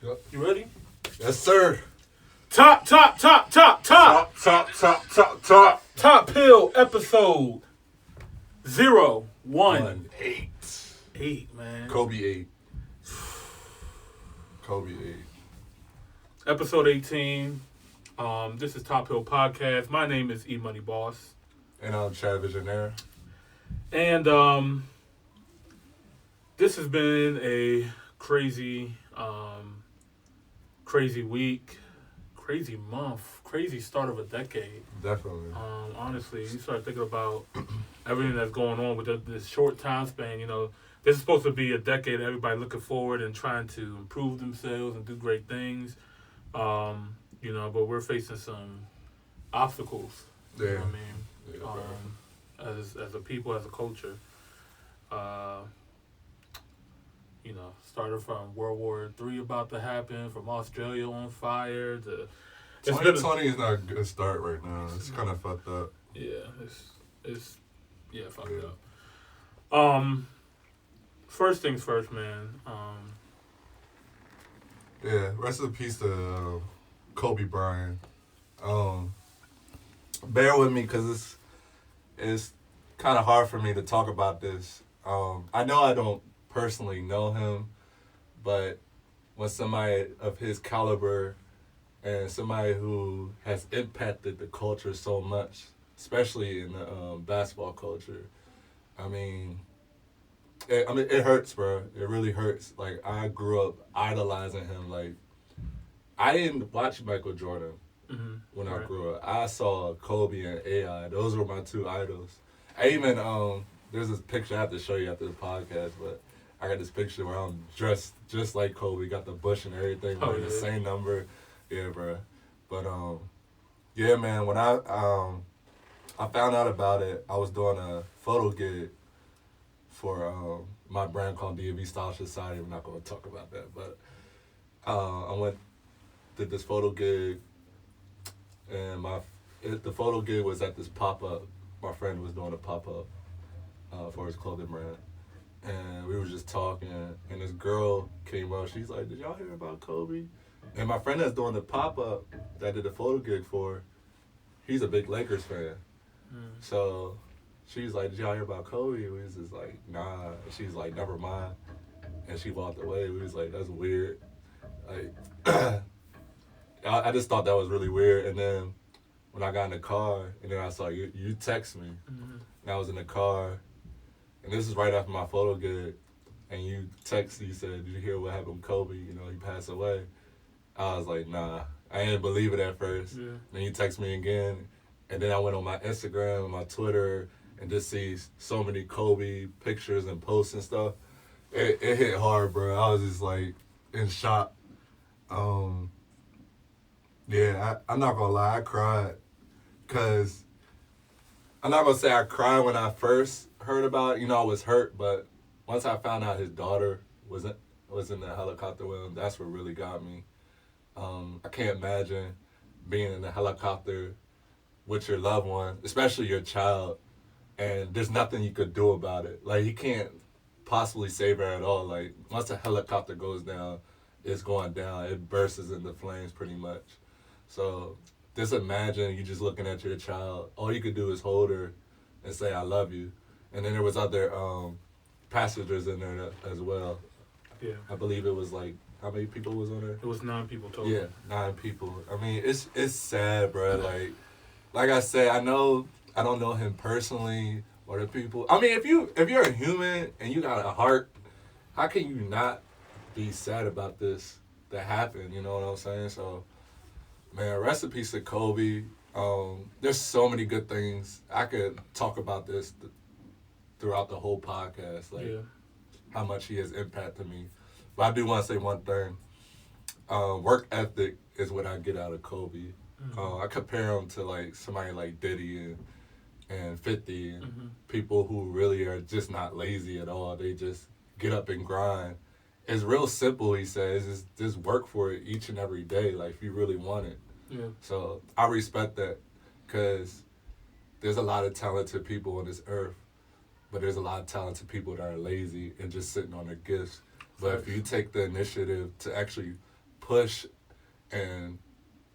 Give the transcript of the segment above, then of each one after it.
Yep. You ready? Yes, sir. Top. Top Hill episode 018. 8. 8, man. Kobe 8. Kobe 8. Episode 18. This is Top Hill Podcast. My name is E Money Boss. And I'm Chad Visionaire. And this has been a crazy week, crazy month, crazy start of a decade. Definitely. Honestly, you start thinking about everything that's going on with this short time span. You know, this is supposed to be a decade of everybody looking forward and trying to improve themselves and do great things. You know, but we're facing some obstacles. Yeah. You know what I mean? As a people, as a culture. You know, started from World War III about to happen, from Australia on fire to... 2020 is not a good start right now. It's kind of fucked up. Yeah, it's fucked up. First things first, man. Yeah, rest in peace to Kobe Bryant. Bear with me because it's kind of hard for me to talk about this. I know I don't personally know him, but when somebody of his caliber and somebody who has impacted the culture so much, especially in the basketball culture, it hurts, bro. It really hurts. Like, I grew up idolizing him. Like, I didn't watch Michael Jordan when I grew up. I saw Kobe and AI. Those were my two idols. I even, there's this picture I have to show you after the podcast, but I got this picture where I'm dressed just like Kobe, got the bush and everything, wearing the same number. Yeah, bro. But, yeah, man, when I found out about it, I was doing a photo gig for my brand called D&B Style Society. I'm not going to talk about that, but I did this photo gig, and the photo gig was at this pop-up. My friend was doing a pop-up for his clothing brand. And we were just talking, and this girl came up. She's like, "Did y'all hear about Kobe?" And my friend that's doing the pop-up that I did the photo gig for, he's a big Lakers fan. So she's like, "Did y'all hear about Kobe?" We was just like, "Nah." She's like, "Never mind." And she walked away. We was like, "That's weird." Like, I just thought that was really weird. And then when I got in the car, and then I saw you text me, and I was in the car. And this is right after my photo gig, and you said, "Did you hear what happened with Kobe? You know, he passed away." I was like, "Nah." I didn't believe it at first. Yeah. Then you text me again, and then I went on my Instagram and my Twitter and just see so many Kobe pictures and posts and stuff. It hit hard, bro. I was just like in shock. Yeah, I'm not gonna lie, I cried, cause I'm not gonna say I cried when I first heard about it. You know, I was hurt, but once I found out his daughter was in the helicopter with him, that's what really got me. I can't imagine being in the helicopter with your loved one, especially your child, and there's nothing you could do about it. Like, you can't possibly save her at all. Like, once the helicopter goes down, it's going down. It bursts into flames pretty much. So just imagine you just looking at your child. All you could do is hold her and say, "I love you." And then there was other passengers in there as well. Yeah. I believe it was like, how many people was on there? It was 9 people total. Yeah, 9 people. I mean, it's sad, bro. Like I said, I don't know him personally or the people. I mean, if you're a human and you got a heart, how can you not be sad about this that happened? You know what I'm saying? So, man, rest in peace to Kobe. There's so many good things. I could talk about this throughout the whole podcast, how much he has impacted me. But I do want to say one thing. Work ethic is what I get out of Kobe. I compare him to like somebody like Diddy and 50 and people who really are just not lazy at all. They just get up and grind. It's real simple, he says. Just work for it each and every day, like, if you really want it. Yeah. So I respect that, because there's a lot of talented people on this earth, but there's a lot of talented people that are lazy and just sitting on their gifts. But if you take the initiative to actually push and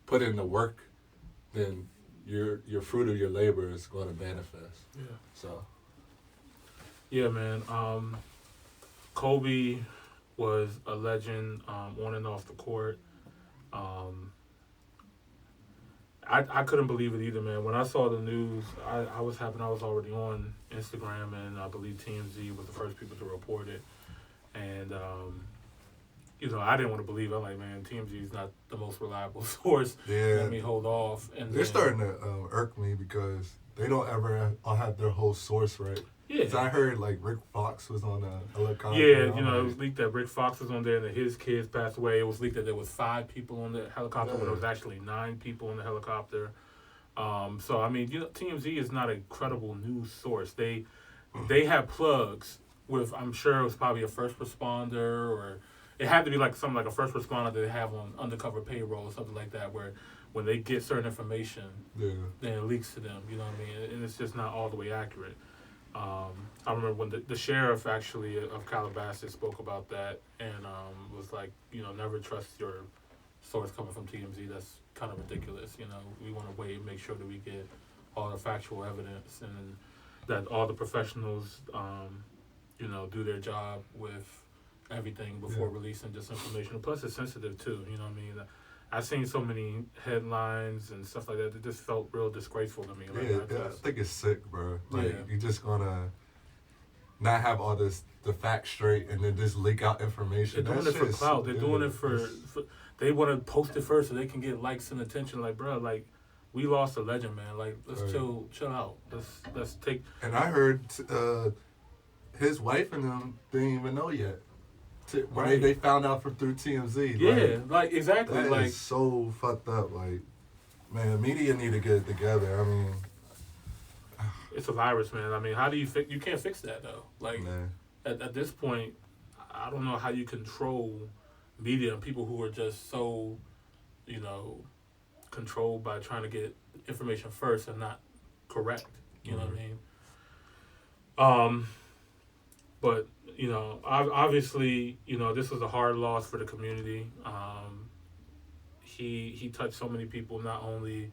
put in the work, then your fruit of your labor is going to manifest. Yeah. So. Yeah, man. Kobe was a legend on and off the court. I couldn't believe it either, man. When I saw the news, I was happy. I was already on Instagram, and I believe TMZ was the first people to report it. And, I didn't want to believe it. I'm like, man, TMZ is not the most reliable source. Yeah. Let me hold off. And they're starting to irk me because they don't ever have their whole source right. Yeah. 'Cause I heard, like, Rick Fox was on a helicopter. Yeah, it was leaked that Rick Fox was on there and that his kids passed away. It was leaked that there was 5 people on the helicopter, but it was actually 9 people on the helicopter. So, I mean, TMZ is not a credible news source. They have plugs with, I'm sure it was probably a first responder, or it had to be like something like a first responder that they have on undercover payroll or something like that, where when they get certain information, then it leaks to them, you know what I mean? And it's just not all the way accurate. I remember when the sheriff actually of Calabasas spoke about that and was like, never trust your source coming from TMZ. That's kind of ridiculous. We want to wait and make sure that we get all the factual evidence and that all the professionals, do their job with everything before releasing this information. Plus, it's sensitive too. You know what I mean? I've seen so many headlines and stuff like that. It just felt real disgraceful to me. I think it's sick, bro. Like, you're just gonna not have all the facts straight and then just leak out information. They're doing it for clout. They're doing it for they want to post it first so they can get likes and attention. Like, bro, like, we lost a legend, man. Like, let's chill out. Let's take. And I heard his wife and them didn't even know yet. When they found out through TMZ. Yeah, like exactly. That like is so fucked up. Like, man, media need to get it together. I mean, it's a virus, man. I mean, how do you fix? You can't fix that though. Like, at this point, I don't know how you control media and people who are just so, controlled by trying to get information first and not correct. You know what I mean? But obviously, this was a hard loss for the community. He touched so many people, not only,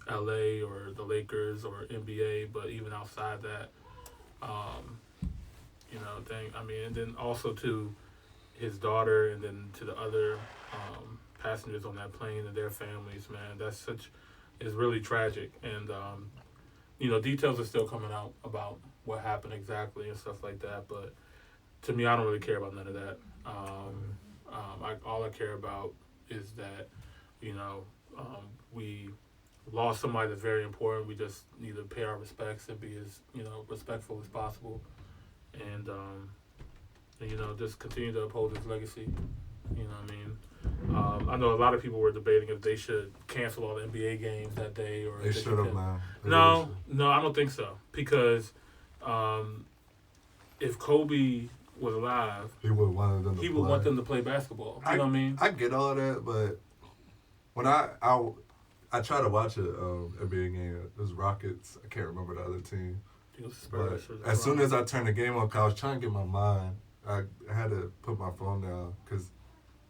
LA or the Lakers or NBA, but even outside that. And then also to his daughter, and then to the other passengers on that plane and their families. Man, it's really tragic. And details are still coming out about what happened exactly and stuff like that, but to me, I don't really care about none of that. All I care about is that, we lost somebody that's very important. We just need to pay our respects and be as, respectful as possible, and just continue to uphold his legacy. You know what I mean? I know a lot of people were debating if they should cancel all the NBA games that day, or they should have now. No, I don't think so, because if Kobe was alive, he would want them to play basketball. You know what I mean? I get all that, but when I tried to watch a NBA game, it was Rockets. I can't remember the other team. But as soon as I turned the game on, 'cause I was trying to get my mind, I had to put my phone down, because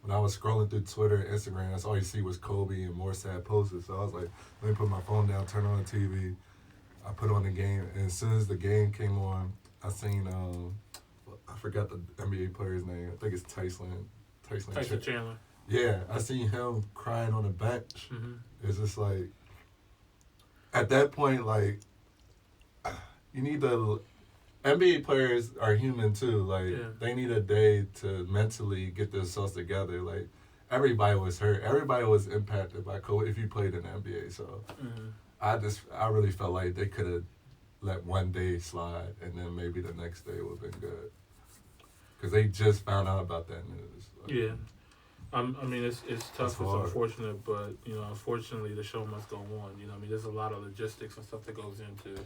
when I was scrolling through Twitter and Instagram, that's all you see was Kobe and more sad posters. So I was like, let me put my phone down, turn on the TV. I put on the game, and as soon as the game came on, I seen, I forgot the NBA player's name. I think it's Tyson Chandler. Yeah, I seen him crying on the bench. Mm-hmm. It's just like, at that point, like, you need to. NBA players are human too. Like, they need a day to mentally get themselves together. Like, everybody was hurt. Everybody was impacted by COVID if you played in the NBA. So, I really felt like they could have let one day slide, and then maybe the next day would have been good. Because they just found out about that news. Like, yeah. I mean, it's tough. It's unfortunate, but, unfortunately, the show must go on. There's a lot of logistics and stuff that goes into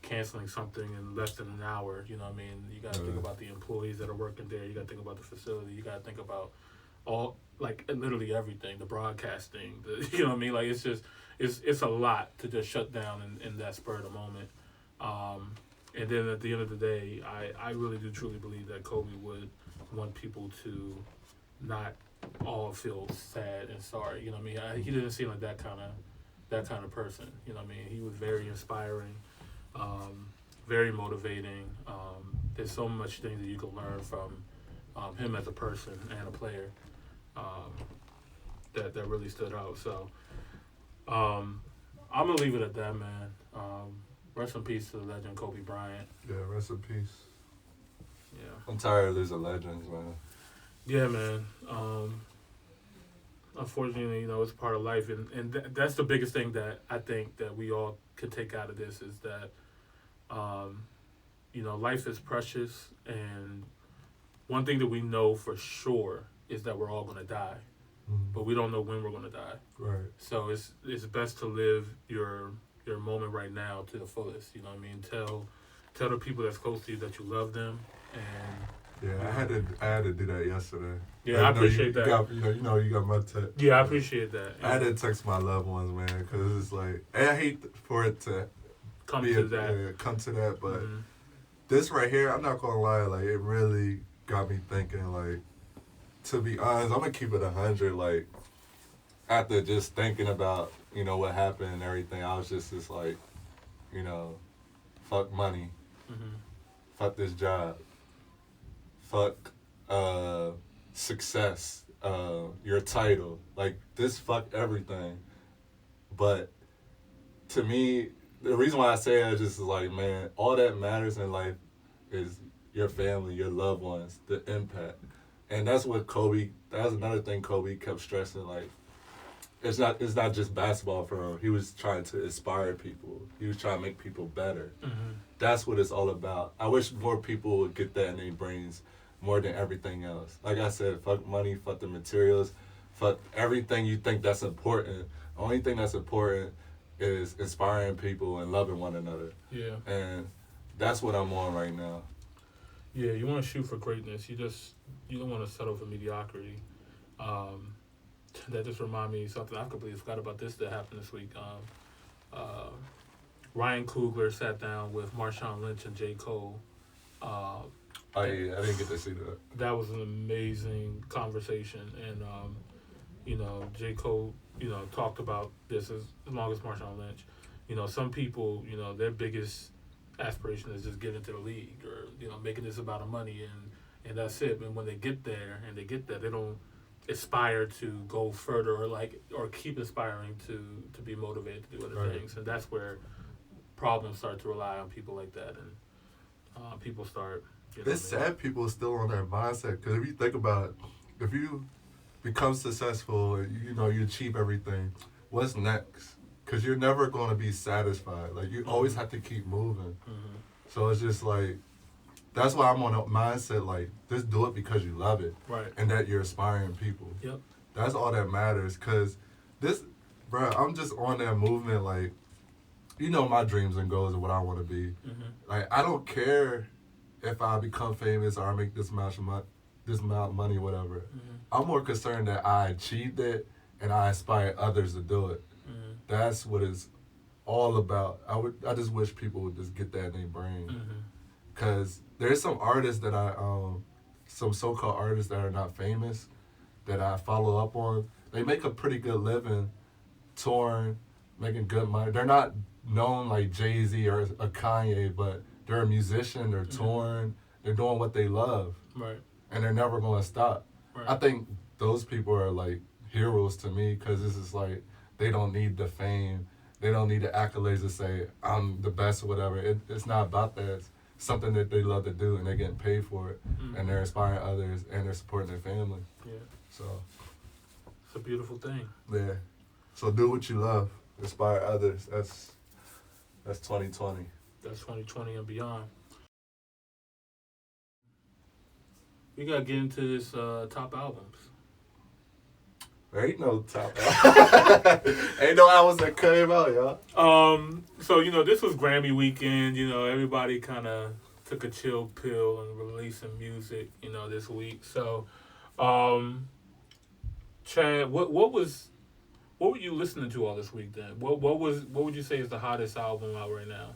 canceling something in less than an hour. You know what I mean? You got to think about the employees that are working there. You got to think about the facility. You got to think about all, like, literally everything, the broadcasting. You know what I mean? Like, it's just, it's a lot to just shut down in that spur of the moment. And then at the end of the day, I really do truly believe that Kobe would want people to, not all feel sad and sorry. You know what I mean? He didn't seem like that kind of person. You know what I mean? He was very inspiring, very motivating. There's so much things that you can learn from him as a person and a player that really stood out. So I'm gonna leave it at that, man. Rest in peace to the legend Kobe Bryant. Yeah, rest in peace. Yeah. I'm tired of losing legends, man. Yeah, man. Unfortunately, it's part of life, and that's the biggest thing that I think that we all could take out of this is that, life is precious, and one thing that we know for sure is that we're all gonna die, but we don't know when we're gonna die. Right. So it's best to live your moment right now to the fullest. You know what I mean? Tell the people that's close to you that you love them, and yeah, I had to do that yesterday. Yeah, I appreciate that. You got my text. Yeah, I appreciate that. I had to text my loved ones, man, because it's like, and I hate for it to come to that. Yeah, come to that, but this right here, I'm not gonna lie, like it really got me thinking. Like, to be honest, I'm gonna keep it 100. Like, after just thinking about what happened and everything, I was just like, fuck money, fuck this job, fuck success, your title, like this, fuck everything. But to me, the reason why I say that is just like, man, all that matters in life is your family, your loved ones, the impact. And that's what that's another thing Kobe kept stressing, like, it's not just basketball for him. He was trying to inspire people. He was trying to make people better. That's what it's all about. I wish more people would get that in their brains more than everything else. Like I said, fuck money, fuck the materials, fuck everything you think that's important. The only thing that's important is inspiring people and loving one another. Yeah. And that's what I'm on right now. Yeah, you want to shoot for greatness. You don't want to settle for mediocrity. That just reminded me of something I completely forgot about this that happened this week. Ryan Coogler sat down with Marshawn Lynch and J. Cole. Oh yeah, I didn't get to see that. That was an amazing conversation, and J. Cole, talked about this as long as Marshawn Lynch. Some people, their biggest aspiration is just getting to the league or making this about money and that's it. And when they get there, they don't aspire to go further or keep aspiring to be motivated to do other things, and that's where problems start to rely on people like that, and people start. It's sad people are still on that mindset, because if you think about it, if you become successful, you achieve everything, what's next? Because you're never going to be satisfied. Like, you always have to keep moving. So it's just like, that's why I'm on a mindset, like, just do it because you love it. Right. And that you're inspiring people. Yep. That's all that matters, because I'm just on that movement, like, my dreams and goals and what I want to be. Like, I don't care if I become famous or I make this amount of money, whatever. I'm more concerned that I achieved it and I inspire others to do it. That's what it's all about. I just wish people would just get that in their brain. Because there's some artists that some so-called artists that are not famous that I follow up on. They make a pretty good living touring, making good money. They're not known like Jay-Z or a Kanye, but they're a musician, they're touring, they're doing what they love. Right. And they're never going to stop. Right. I think those people are like heroes to me, because this is like, they don't need the fame. They don't need the accolades to say, I'm the best or whatever. It's not about that. It's something that they love to do, and they're getting paid for it. And they're inspiring others, and they're supporting their family. Yeah. So it's a beautiful thing. Yeah. So do what you love. Inspire others. That's 2020. That's 2020 and beyond. We got to get into this top albums. There ain't no top album. Ain't no albums that came out, y'all. So, this was Grammy weekend. Everybody kind of took a chill pill and released some music, this week. So, Chad, what were you listening to all this week then? What would you say is the hottest album out right now?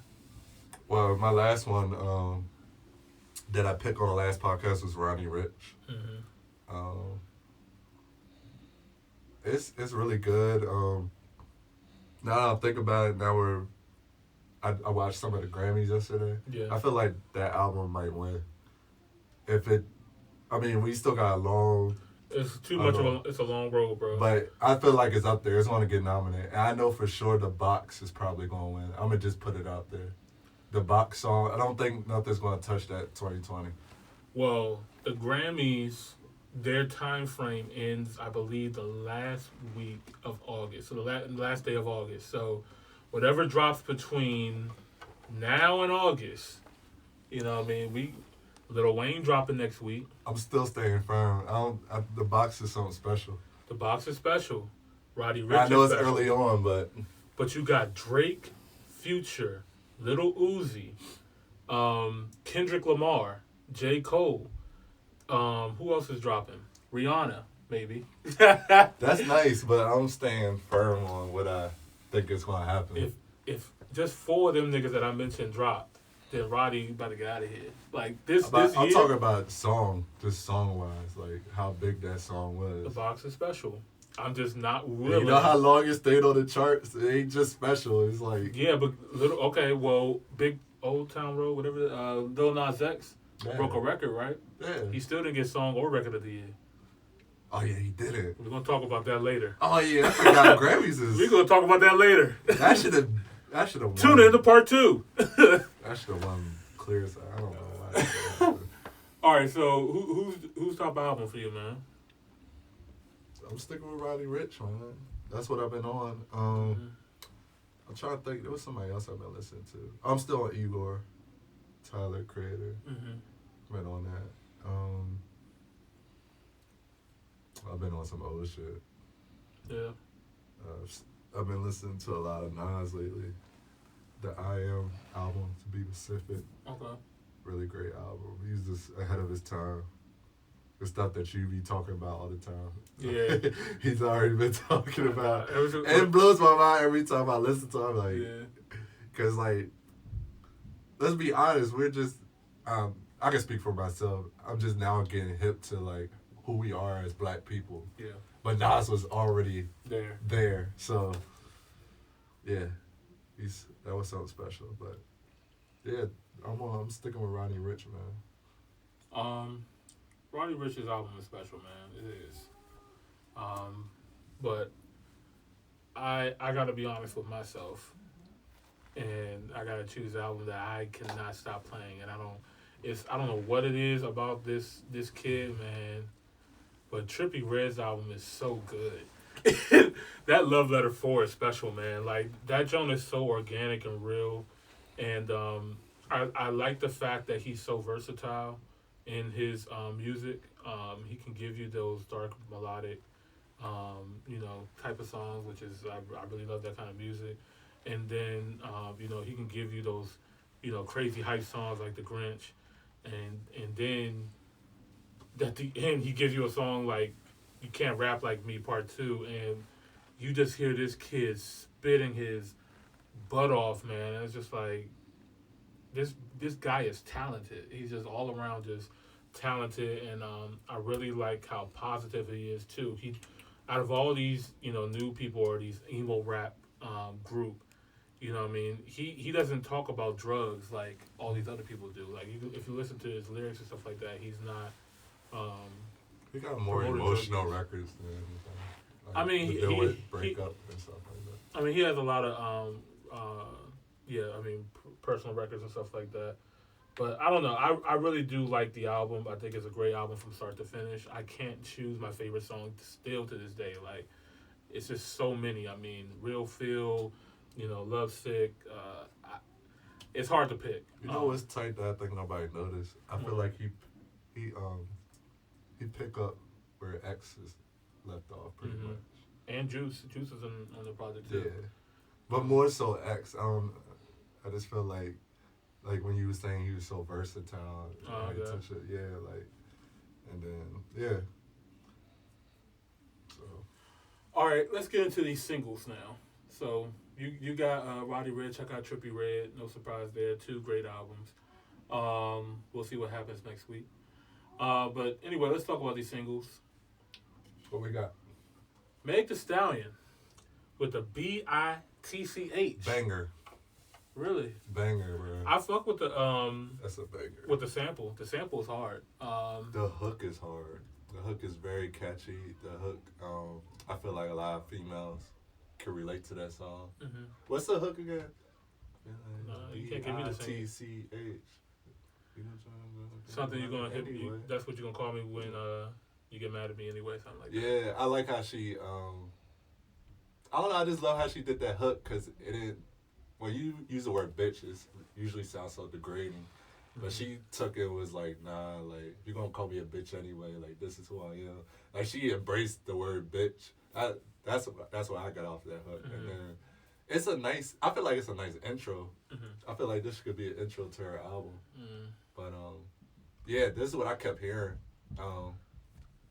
Well, my last one that I picked on the last podcast was Ronnie Rich. It's really good. Now that I think about it, I watched some of the Grammys yesterday. Yeah. I feel like that album might win. If it, I mean, we still got a long. It's too much of it's a long road, bro. But I feel like it's up there. It's going to get nominated. And I know for sure the Box is probably going to win. I'm going to just put it out there. The Box song, I don't think nothing's going to touch that 2020. Well, the Grammys, their time frame ends, I believe, the last week of August. So the last day of August. So whatever drops between now and August, you know what I mean? Lil Wayne dropping next week. I'm still staying firm. The Box is something special. The Box is special. Roddy Ricch I know is it's special. early on, but... But you got Drake, Future, Lil Uzi, Kendrick Lamar, J. Cole. Who else is dropping? Rihanna, maybe. That's nice, but I'm staying firm on what I think is going to happen. If just 4 of them niggas that I mentioned drop, then Roddy about to get out of here. Like this I'm year, talking about just song wise, like how big that song was. The Box is special. I'm just not willing. You know how long it stayed on the charts? It ain't just special. It's like but Big Old Town Road, whatever. Lil Nas X broke a record, right? Yeah. He still didn't get song or record of the year. Oh yeah, he did it. We're gonna talk about that later. Oh yeah, I forgot Grammys is. We're gonna talk about that later. That should have won. Tune in to part 2. That should have won clear as I don't know why. All right, so who's top album for you, man? I'm sticking with Roddy Ricch, man. That's what I've been on. I'm trying to think. There was somebody else I've been listening to. I'm still on Igor, Tyler, Creator. Been on that. I've been on some old shit. Yeah. I've been listening to a lot of Nas lately. The I Am album, to be specific. Okay. Really great album. He's just ahead of his time. The stuff that you be talking about all the time. Yeah. He's already been talking about. And it blows my mind every time I listen to him. Like, because, like, let's be honest, we're just, I can speak for myself. I'm just now getting hip to, like, who we are as black people. Yeah. But Nas was already there. So, yeah. That was something special. But, yeah, I'm sticking with Roddy Ricch, man. Roddy Ricch's album is special, man. It is. But I gotta be honest with myself, and I gotta choose the album that I cannot stop playing. And I don't know what it is about this kid, man. But Trippie Redd's album is so good. That Love Letter 4 is special, man. Like that joint is so organic and real, and I like the fact that he's so versatile in his music. He can give you those dark melodic, type of songs, which is I really love that kind of music. And then he can give you those, crazy hype songs like The Grinch, and then at the end he gives you a song like You Can't Rap Like Me Part 2, and you just hear this kid spitting his butt off, man. And it's just like this guy is talented. He's just all around just talented, and I really like how positive he is too. He, out of all these new people or these emo rap group, he doesn't talk about drugs like all these other people do. Like if you listen to his lyrics and stuff like that, he's not. He got more emotional records than. Like, he break up and stuff like that. I mean, he has a lot of personal records and stuff like that. But I don't know. I really do like the album. I think it's a great album from start to finish. I can't choose my favorite song still to this day. Like, it's just so many. I mean, Real Feel, Love Sick. It's hard to pick. You know what's tight that I think nobody noticed? I feel like he pick up where X is left off pretty much. And Juice is on the project too. Yeah, but more so X. I just feel like when you were saying he was so versatile, and then So, all right, let's get into these singles now. So you got Roddy Ricch, I got Trippie Redd. No surprise there. 2 great albums. We'll see what happens next week. But anyway, let's talk about these singles. What we got? Meg Thee Stallion with the BITCH. Banger. Really? Banger, bro. I fuck with the That's a banger. with the sample. The sample is hard. The hook is hard. The hook is very catchy. The hook, I feel like a lot of females can relate to that song. Mm-hmm. What's the hook again? No, you can't give me the same. BITCH. Something you're gonna hit anyway. me. That's what you're gonna call me when you get mad at me anyway. Something like that. Yeah, I like how she. I don't know. I just love how she did that hook because it didn't. When you use the word bitch, it usually sounds so degrading. But she took it was like, nah, like, you're going to call me a bitch anyway. Like, this is who I am. Like, she embraced the word bitch. That's what I got off that hook. And then it's a nice, I feel like it's a nice intro. I feel like this could be an intro to her album. But, yeah, this is what I kept hearing.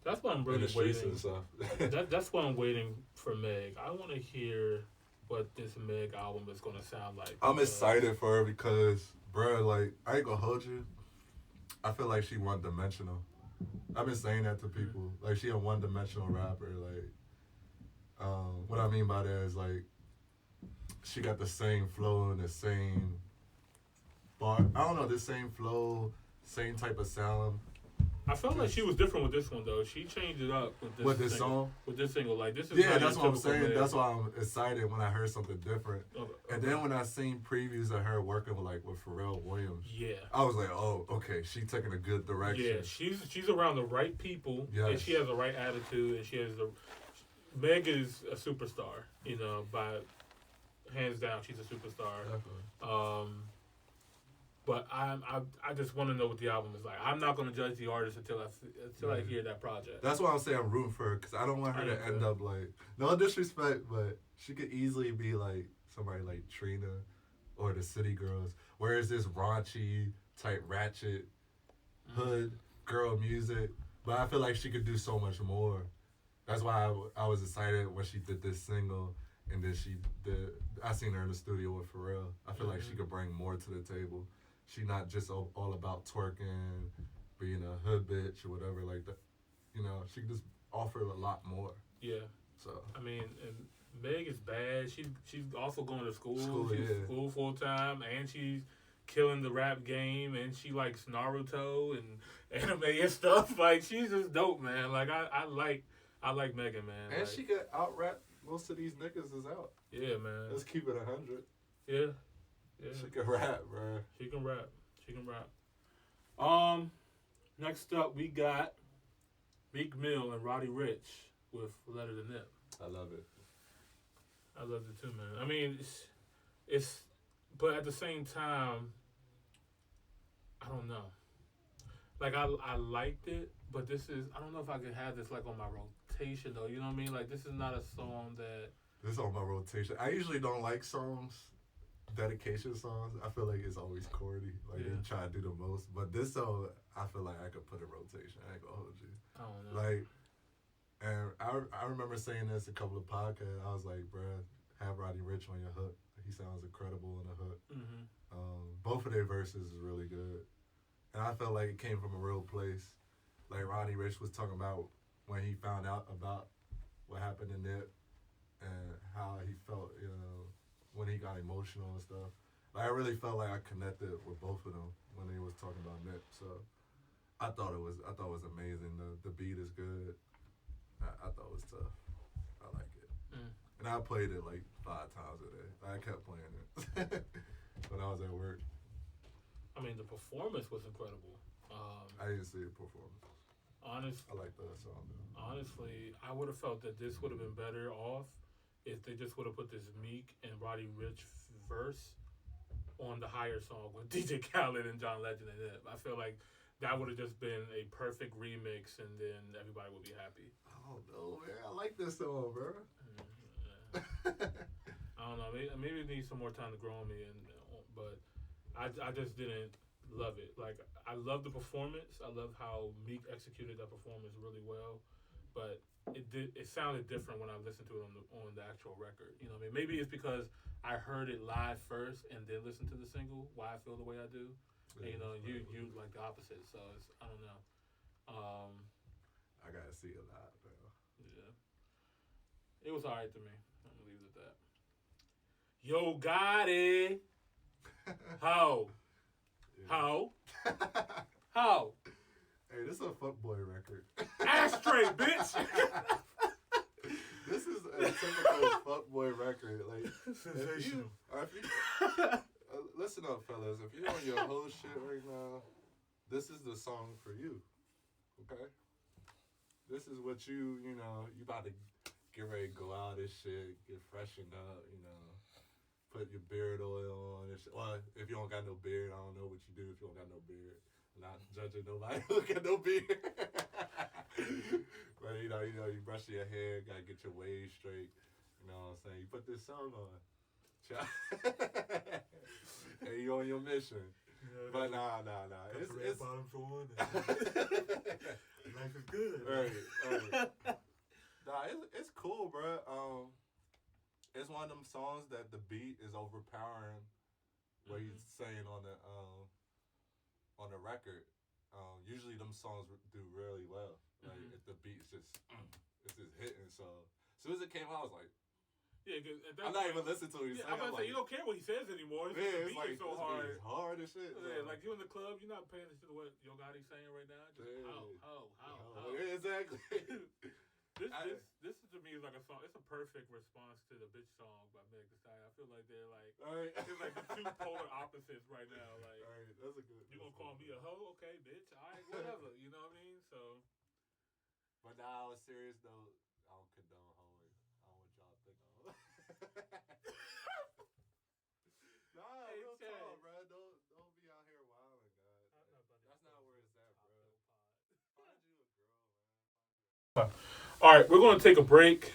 That's why I'm really in the streets waiting. and stuff. That's why I'm waiting for Meg. I want to hear what this Meg album is going to sound like. I'm excited for her because, bruh, like, I ain't gonna hold you. I feel like she one-dimensional. I've been saying that to people. Like, she a one-dimensional rapper. Like, what I mean by that is, like, she got the same flow and the same bar. I don't know, the same flow, same type of sound. I felt like she was different with this one though. She changed it up with this single, song. With this single, like this is that's what I'm saying. Meg. That's why I'm excited when I heard something different. Okay. And then when I seen previews of her working with Pharrell Williams, I was like, oh, okay, she taking a good direction. Yeah, she's around the right people, and she has the right attitude, and she has Meg is a superstar, you know, by hands down, she's a superstar. Definitely. But I just want to know what the album is like. I'm not going to judge the artist until I hear that project. That's why I'm saying I'm rooting for her because I don't want her to end up like, no disrespect, but she could easily be like somebody like Trina or the City Girls. Whereas this raunchy type ratchet hood girl music, but I feel like she could do so much more. That's why I was excited when she did this single, and then I seen her in the studio with Pharrell. I feel like she could bring more to the table. She not just all about twerking, being a hood bitch or whatever like that. You know, she could just offer a lot more. Yeah. So I mean, and Meg is bad. She's also going to school. She's school full time, and she's killing the rap game. And she likes Naruto and anime and stuff. Like she's just dope, man. Like I like Megan, man. And like, she could out rap most of these niggas is out. Yeah, man. Let's keep it 100. Yeah. She can rap, bro. She can rap. Next up we got Meek Mill and Roddy Ricch with Letter to Nip. I love it. I love it too, man. I mean, it's but at the same time, I don't know. Like I liked it, but this is I don't know if I could have this like on my rotation though. You know what I mean? Like this is not a song that. This is on my rotation. I usually don't like songs, dedication songs. I feel like it's always corny. Like they try to do the most. But this song, I feel like I could put in rotation. I ain't gonna hold you. I don't know. Like, and I remember saying this a couple of podcasts. I was like, bruh, have Roddy Ricch on your hook. He sounds incredible on the hook. Both of their verses is really good. And I felt like it came from a real place. Like Roddy Ricch was talking about when he found out about what happened to Nip and how he felt, you know, when he got emotional and stuff. Like I really felt like I connected with both of them when they was talking about Nip. So I thought it was amazing. The beat is good. I thought it was tough. I like it. And I played it like 5 times a day. I kept playing it when I was at work. I mean, the performance was incredible. I didn't see a performance. I like that song, though. Honestly, I would have felt that this would have been better off if they just would have put this Meek and Roddy Ricch verse on the higher song with DJ Khaled and John Legend and Nip. I feel like that would have just been a perfect remix, and then everybody would be happy. Oh no, man! I like this song, bro. I don't know. Maybe it needs some more time to grow on me, but I just didn't love it. Like I love the performance. I love how Meek executed that performance really well, but it sounded different when I listened to it on the actual record. You know what I mean? Maybe it's because I heard it live first and then listened to the single. Why I feel the way I do. Yeah, and, you know, you like the opposite. So I don't know. I gotta see it live, though. Yeah. It was alright to me. I'm gonna leave it at that. Yo, got it. How? How? How? Hey, this is a fuckboy record. Ashtray, bitch. This is a typical fuckboy record. Like, sensational. Listen up, fellas. If you're on your whole shit right now, this is the song for you. Okay? This is what you about to get ready to go out and shit, get freshened up, put your beard oil on and shit. Well, if you don't got no beard, I don't know what you do if you don't got no beard. Not judging nobody who got no beard. But you brush your hair, gotta get your waves straight. You know what I'm saying? You put this song on. Hey, you on your mission. Yeah, but nah. It's red bottoms on. Life is good. Right. Nah, it's cool, bro. It's one of them songs that the beat is overpowering what he's saying on the record. Usually them songs do really well. Like if the beat's just hitting. So as soon as it came out, I was like, yeah, I'm not even listening to it. I'm about to say, you don't care what he says anymore. It's the beat like, is so hard. It's hard as shit. Yeah, like you in the club, you're not paying attention to what Yo Gotti's saying right now. Just how. Yeah, exactly. This to me is like a song. It's a perfect response to the bitch song by Meg Thee Stallion. I feel like they're like, it's like the two polar opposites right now. Like, all right, that's a good. You gonna call me a hoe? Okay, bitch. All right, whatever. You know what I mean? So. But now, I was serious though. I don't condone hoeing. I don't want y'all to think I'm. Nah, hey, real talk, bro. Don't be out here wilding, God. That's not where it's at, bro. Find you a girl, man. All right, we're going to take a break.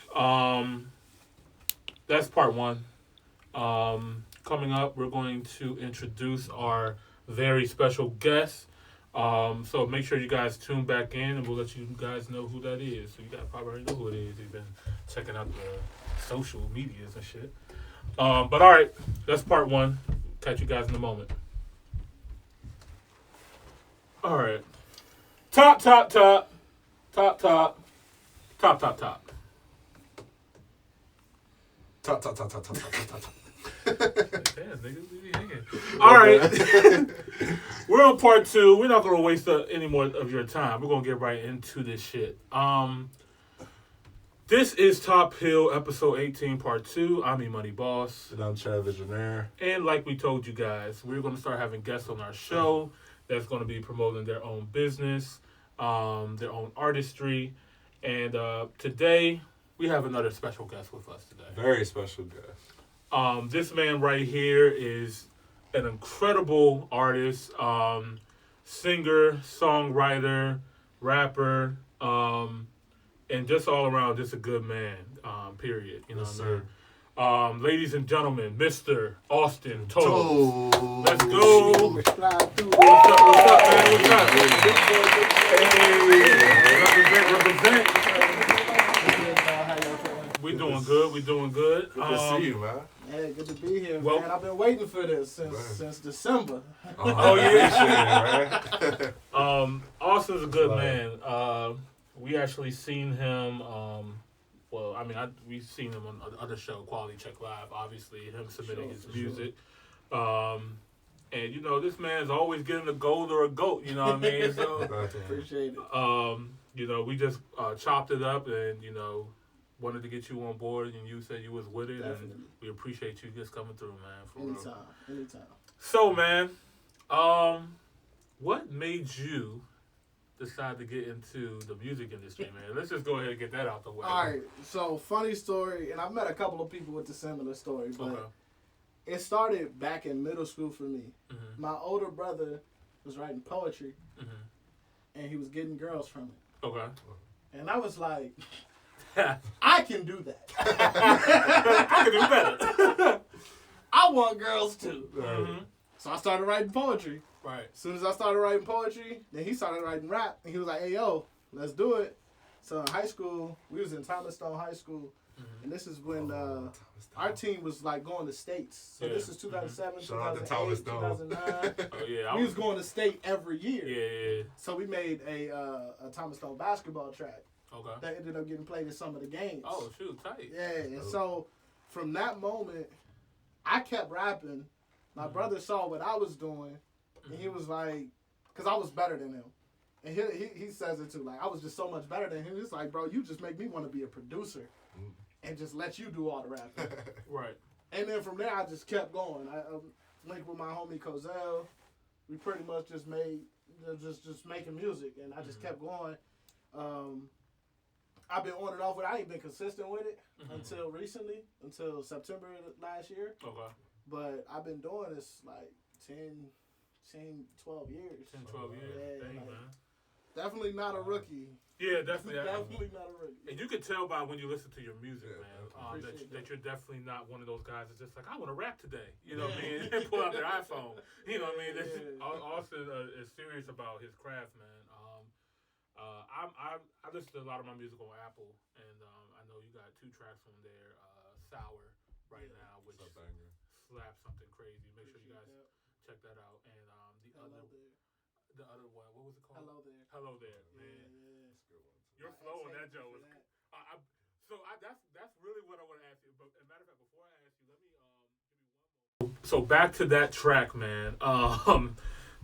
That's part one. Coming up, we're going to introduce our very special guest. So make sure you guys tune back in, and we'll let you guys know who that is. So you guys probably already know who it is. You've been checking out the social medias and shit. But all right, that's part one. Catch you guys in a moment. All right. Top. Top. Damn, nigga, all right. We're on part two. We're not going to waste any more of your time. We're going to get right into this shit. This is Top Hill, episode 18, part 2. I'm E-Money Boss. And I'm Chad Visionaire. And like we told you guys, we're going to start having guests on our show that's going to be promoting their own business, their own artistry. And today, we have another special guest with us today. Very special guest. This man right here is an incredible artist, singer, songwriter, rapper, and just all around, just a good man, period. You know what I mean? Ladies and gentlemen, Mr. Austin Toles. Let's go. What's up, man? What's up? Hey, represent. We doing good. Good to see you, man. Yeah, good to be here, man. I've been waiting for this since December. Oh yeah. Austin's a good man. We actually seen him. We've seen him on the other show, Quality Check Live. Obviously, him submitting his music. And this man's always getting a gold or a goat. You know what I mean? So appreciate it. We just chopped it up and wanted to get you on board, and you said you was with it. Definitely. And we appreciate you just coming through, man. For Anytime. So, man, what made you decide to get into the music industry, man? Let's just go ahead and get that out the way. All right. So, funny story, and I've met a couple of people with a similar story, but it started back in middle school for me. Mm-hmm. My older brother was writing poetry, and he was getting girls from it. Okay. And I was like, I can do that. I can do better. I want girls too. Mm-hmm. So I started writing poetry. Right. As soon as I started writing poetry, then he started writing rap. And he was like, hey, yo, let's do it. So in high school, we was in Thomas Stone High School. Mm-hmm. And this is when our team was like going to states. So this is 2007, 2008, 2009. Oh, yeah. We was going to state every year. Yeah. So we made a Thomas Stone basketball track. Okay. that ended up getting played in some of the games. Oh, shoot, tight. Yeah, and so from that moment, I kept rapping. My brother saw what I was doing, and he was like, because I was better than him. And he says it too, like, I was just so much better than him. He's like, bro, you just make me want to be a producer and just let you do all the rapping. Right. And then from there, I just kept going. I linked with my homie Cozell. We pretty much just made, just making music, and I just kept going. I've been on and off with it. I ain't been consistent with it until recently, until September last year. Okay. But I've been doing this like 10, 12 years. 10, 12 years. Yeah, Dang, like, man. definitely not a rookie. Yeah, definitely. Definitely not a rookie. And you can tell by when you listen to your music, man, that you're definitely not one of those guys that's just like, I want to rap today. You know what I mean? And pull out their iPhone. You know what I mean? Austin is serious about his craft, man. I listen to a lot of my music on Apple, and I know you got 2 tracks on there, Sour right now, which slaps something crazy. Make sure you guys check that out. And the other one, what was it called? Hello There, man. Yeah. Your flow on that Joe was. That's really what I want to ask you. But as a matter of fact, before I ask you, let me give me one more. So back to that track, man.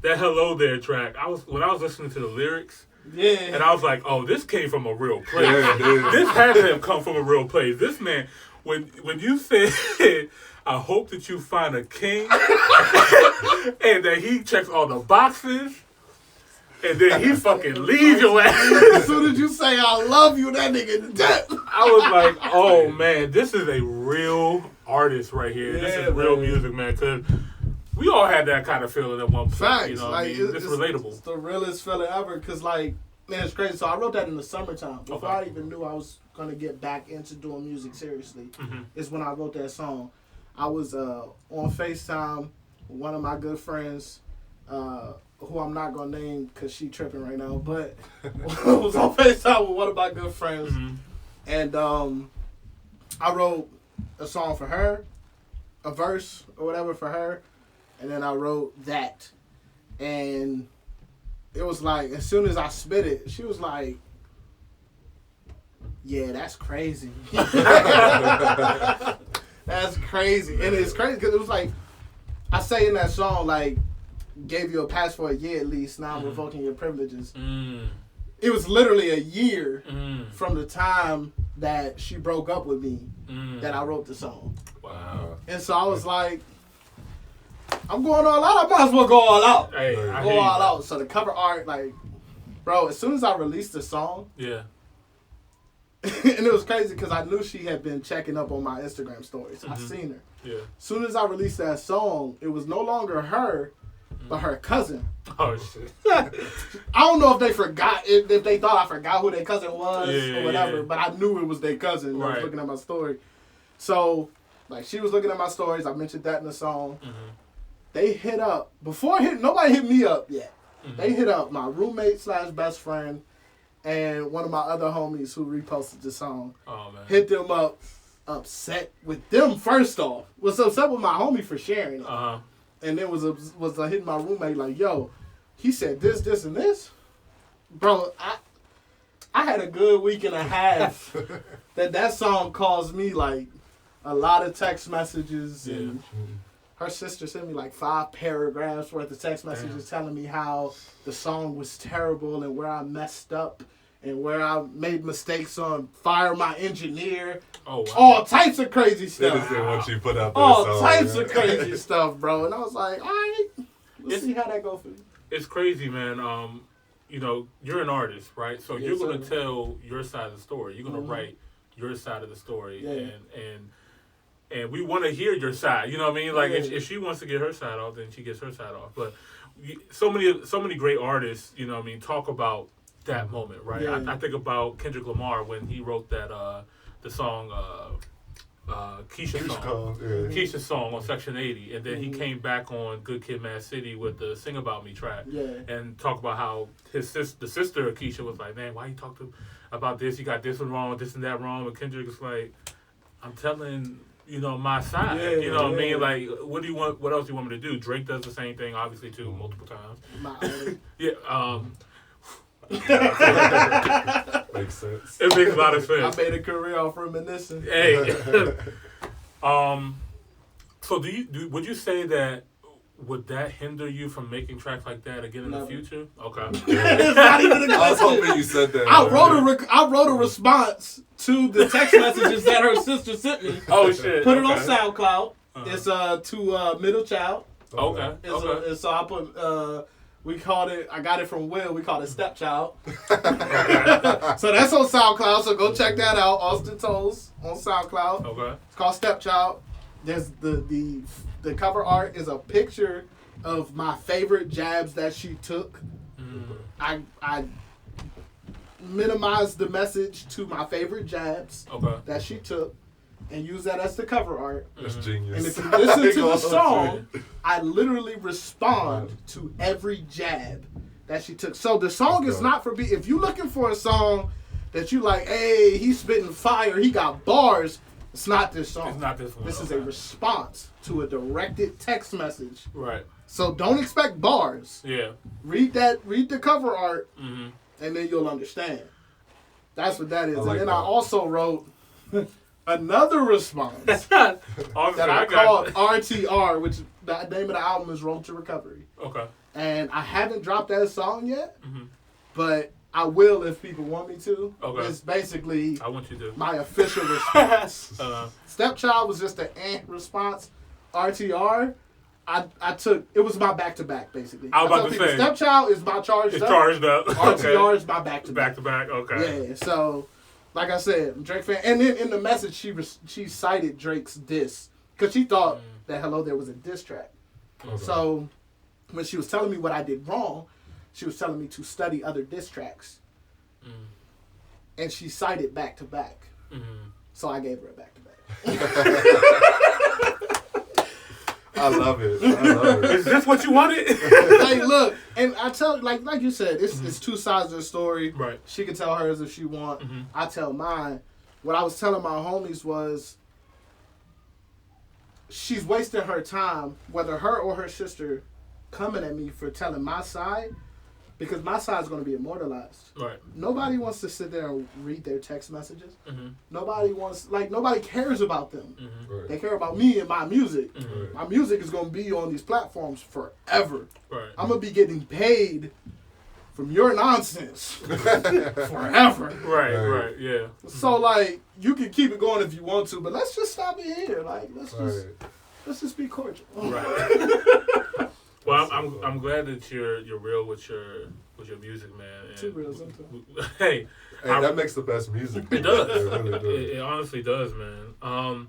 That Hello There track. When I was listening to the lyrics. Yeah. And I was like, oh, this came from a real place. This had to have come from a real place. This man, when you said, I hope that you find a king, and that he checks all the boxes, and then he fucking leaves your ass. As soon as you say I love you, that nigga dead. I was like, oh man, this is a real artist right here. This is real music, man. Because we all had that kind of feeling at one point. Facts. You know, like, it's relatable. It's the realest feeling ever. Because, like, man, it's crazy. So I wrote that in the summertime. Before I even knew I was going to get back into doing music seriously, is when I wrote that song. I was on FaceTime with one of my good friends, who I'm not going to name because she tripping right now, but I was on FaceTime with one of my good friends. And I wrote a song for her, a verse or whatever for her. And then I wrote that. And it was like, as soon as I spit it, she was like, yeah, that's crazy. That's crazy. And it's crazy because it was like, I say in that song, like, gave you a pass for a year at least, now I'm revoking your privileges. It was literally a year from the time that she broke up with me that I wrote the song. Wow. And so I was like, I'm going all out. I might as well go all out. Hey, go all out. So the cover art, like, bro, as soon as I released the song, yeah. And it was crazy because I knew she had been checking up on my Instagram stories. I seen her. Yeah. As soon as I released that song, it was no longer her, but her cousin. Oh shit. I don't know if they forgot, if they thought I forgot who their cousin was or whatever, but I knew it was their cousin. I was looking at my story. So, like, she was looking at my stories. I mentioned that in the song. They hit up, nobody hit me up yet. They hit up my roommate / best friend and one of my other homies who reposted the song. Oh, man. Hit them up, upset with them first off. Was upset with my homie for sharing it. And then was hitting my roommate like, yo, he said this, and this. Bro, I had a good week and a half that song caused me, like, a lot of text messages. And her sister sent me, like, 5 paragraphs worth of text messages telling me how the song was terrible and where I messed up and where I made mistakes on fire my engineer. Oh, wow. All types of crazy stuff. What you put out there, all types of crazy stuff, bro. And I was like, all right, let's see how that go for you. It's crazy, man. You know, you're an artist, right? So you're going to tell your side of the story. You're going to write your side of the story. And we want to hear your side. You know what I mean? Like, if she wants to get her side off, then she gets her side off. But so many great artists, you know what I mean, talk about that moment, right? Yeah. I think about Kendrick Lamar when he wrote that the song Keisha's song on Section 80, and then he came back on Good Kid, Mad City with the Sing About Me track, and talk about how the sister of Keisha was like, man, why you talk about this? You got this one wrong, this and that wrong. And Kendrick was like, I'm telling my side. You know what I mean? Like, what do you want? What else do you want me to do? Drake does the same thing, obviously, too, multiple times. Makes sense. It makes a lot of I sense. made a career off reminiscing. Hey. So would you say that would that hinder you from making tracks like that again in the future? Okay. It's not even a question. I was hoping you said that. I wrote a response to the text messages that her sister sent me. Oh shit. Put it on SoundCloud. It's to middle child. Okay. So I put we called it. I got it from Will. We called it stepchild. So that's on SoundCloud. So go check that out. Austin Toles on SoundCloud. Okay. It's called Stepchild. There's the cover art is a picture of my favorite jabs that she took. I minimized the message to my favorite jabs that she took and used that as the cover art. That's genius. And if you listen to the song, I literally respond to every jab that she took. So the song is not for me. If you're looking for a song that you like, hey, he's spitting fire, he got bars, it's not this song. It's not this one. This is a response to a directed text message. Right. So don't expect bars. Yeah. Read the cover art, Mm-hmm. and then you'll understand. That's what that is. Like and then that. I also wrote another response that that I called RTR, which the name of the album is Road to Recovery. Okay. And I haven't dropped that song yet, Mm-hmm. but I will if people want me to. Okay. It's basically I want you to. my official response. Uh, Stepchild was just an response. RTR, I took, it was my back-to-back, basically. I was about told to people, say. Stepchild is my charged it's up. charged up. RTR is my back-to-back. Back to back. Okay. Yeah, so, like I said, I'm a Drake fan. And then in the message, she cited Drake's diss. Because she thought that Hello There was a diss track. Okay. So, when she was telling me what I did wrong, she was telling me to study other diss tracks. And she cited back-to-back. So I gave her a back-to-back. I love it. I love it. Is this what you wanted? Like, look, and I tell, like you said, it's two sides of the story. Right. She can tell hers if she want. I tell mine. What I was telling my homies was, she's wasting her time, whether her or her sister, coming at me for telling my side, because my side's going to be immortalized. Right. Nobody wants to sit there and read their text messages. Nobody cares about them. Right. They care about me and my music. Right. My music is going to be on these platforms forever. Right. I'm going to be getting paid from your nonsense forever. Right. Yeah. So, like, you can keep it going if you want to, but let's just stop it here. Like, let's just be cordial. Right. Well, I'm glad that you're real with your music, man. And Too real sometimes. Hey, that makes the best music. It does. It really does. It honestly does, man.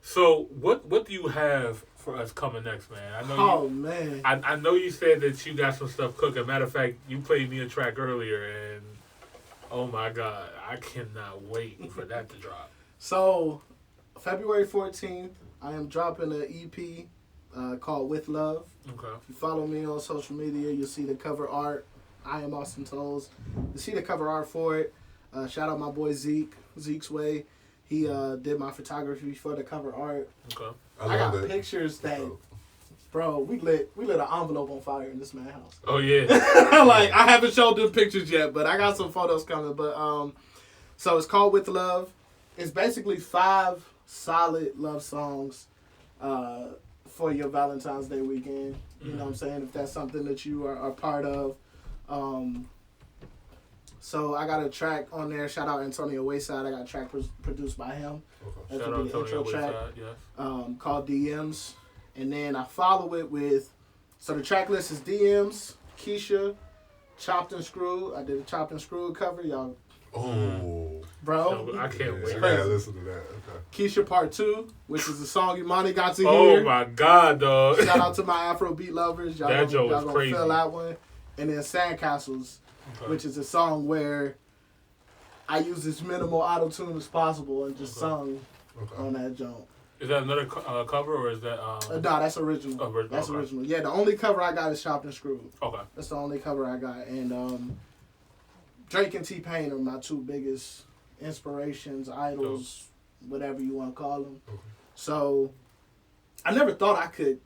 So what do you have for us coming next, man? I know man. I know you said that you got some stuff cooking. Matter of fact, you played me a track earlier, and oh my God, I cannot wait for that to drop. So, February 14th, I am dropping an EP called With Love. Okay. If you follow me on social media, you'll see the cover art. I am Austin Toles. You see the cover art for it. Shout out my boy Zeke's Way. He did my photography for the cover art. Okay. I got pictures that, bro, we lit an envelope on fire in this man's house. Oh yeah. Like, I haven't showed them pictures yet, but I got some photos coming. But so it's called With Love. It's basically 5 solid love songs for your Valentine's Day weekend. You know what I'm saying? If that's something that you are part of. So I got a track on there. Shout out Antonio Wayside. I got a track produced by him. Okay. That Shout would out be the intro Antonio track. Wayside, yes. Called DMs. And then I follow it with, so the track list is DMs, Keisha, Chopped and Screwed. I did a Chopped and Screwed cover, y'all. Oh. Bro. I can't wait. I gotta listen to that. Okay. Keisha Part 2, which is the song Imani got to hear. Oh my God, dog. Shout out to my Afrobeat lovers. Y'all That joke y'all is gonna crazy. feel that one. And then Sandcastles, which is a song where I use as minimal auto-tune as possible and just sung on that joint. Is that another cover or is that? No, that's original. That's okay. original. Yeah, the only cover I got is Chopped and Screwed. Okay. That's the only cover I got. And Drake and T-Pain are my 2 biggest inspirations, idols, whatever you want to call them. Okay. So I never thought I could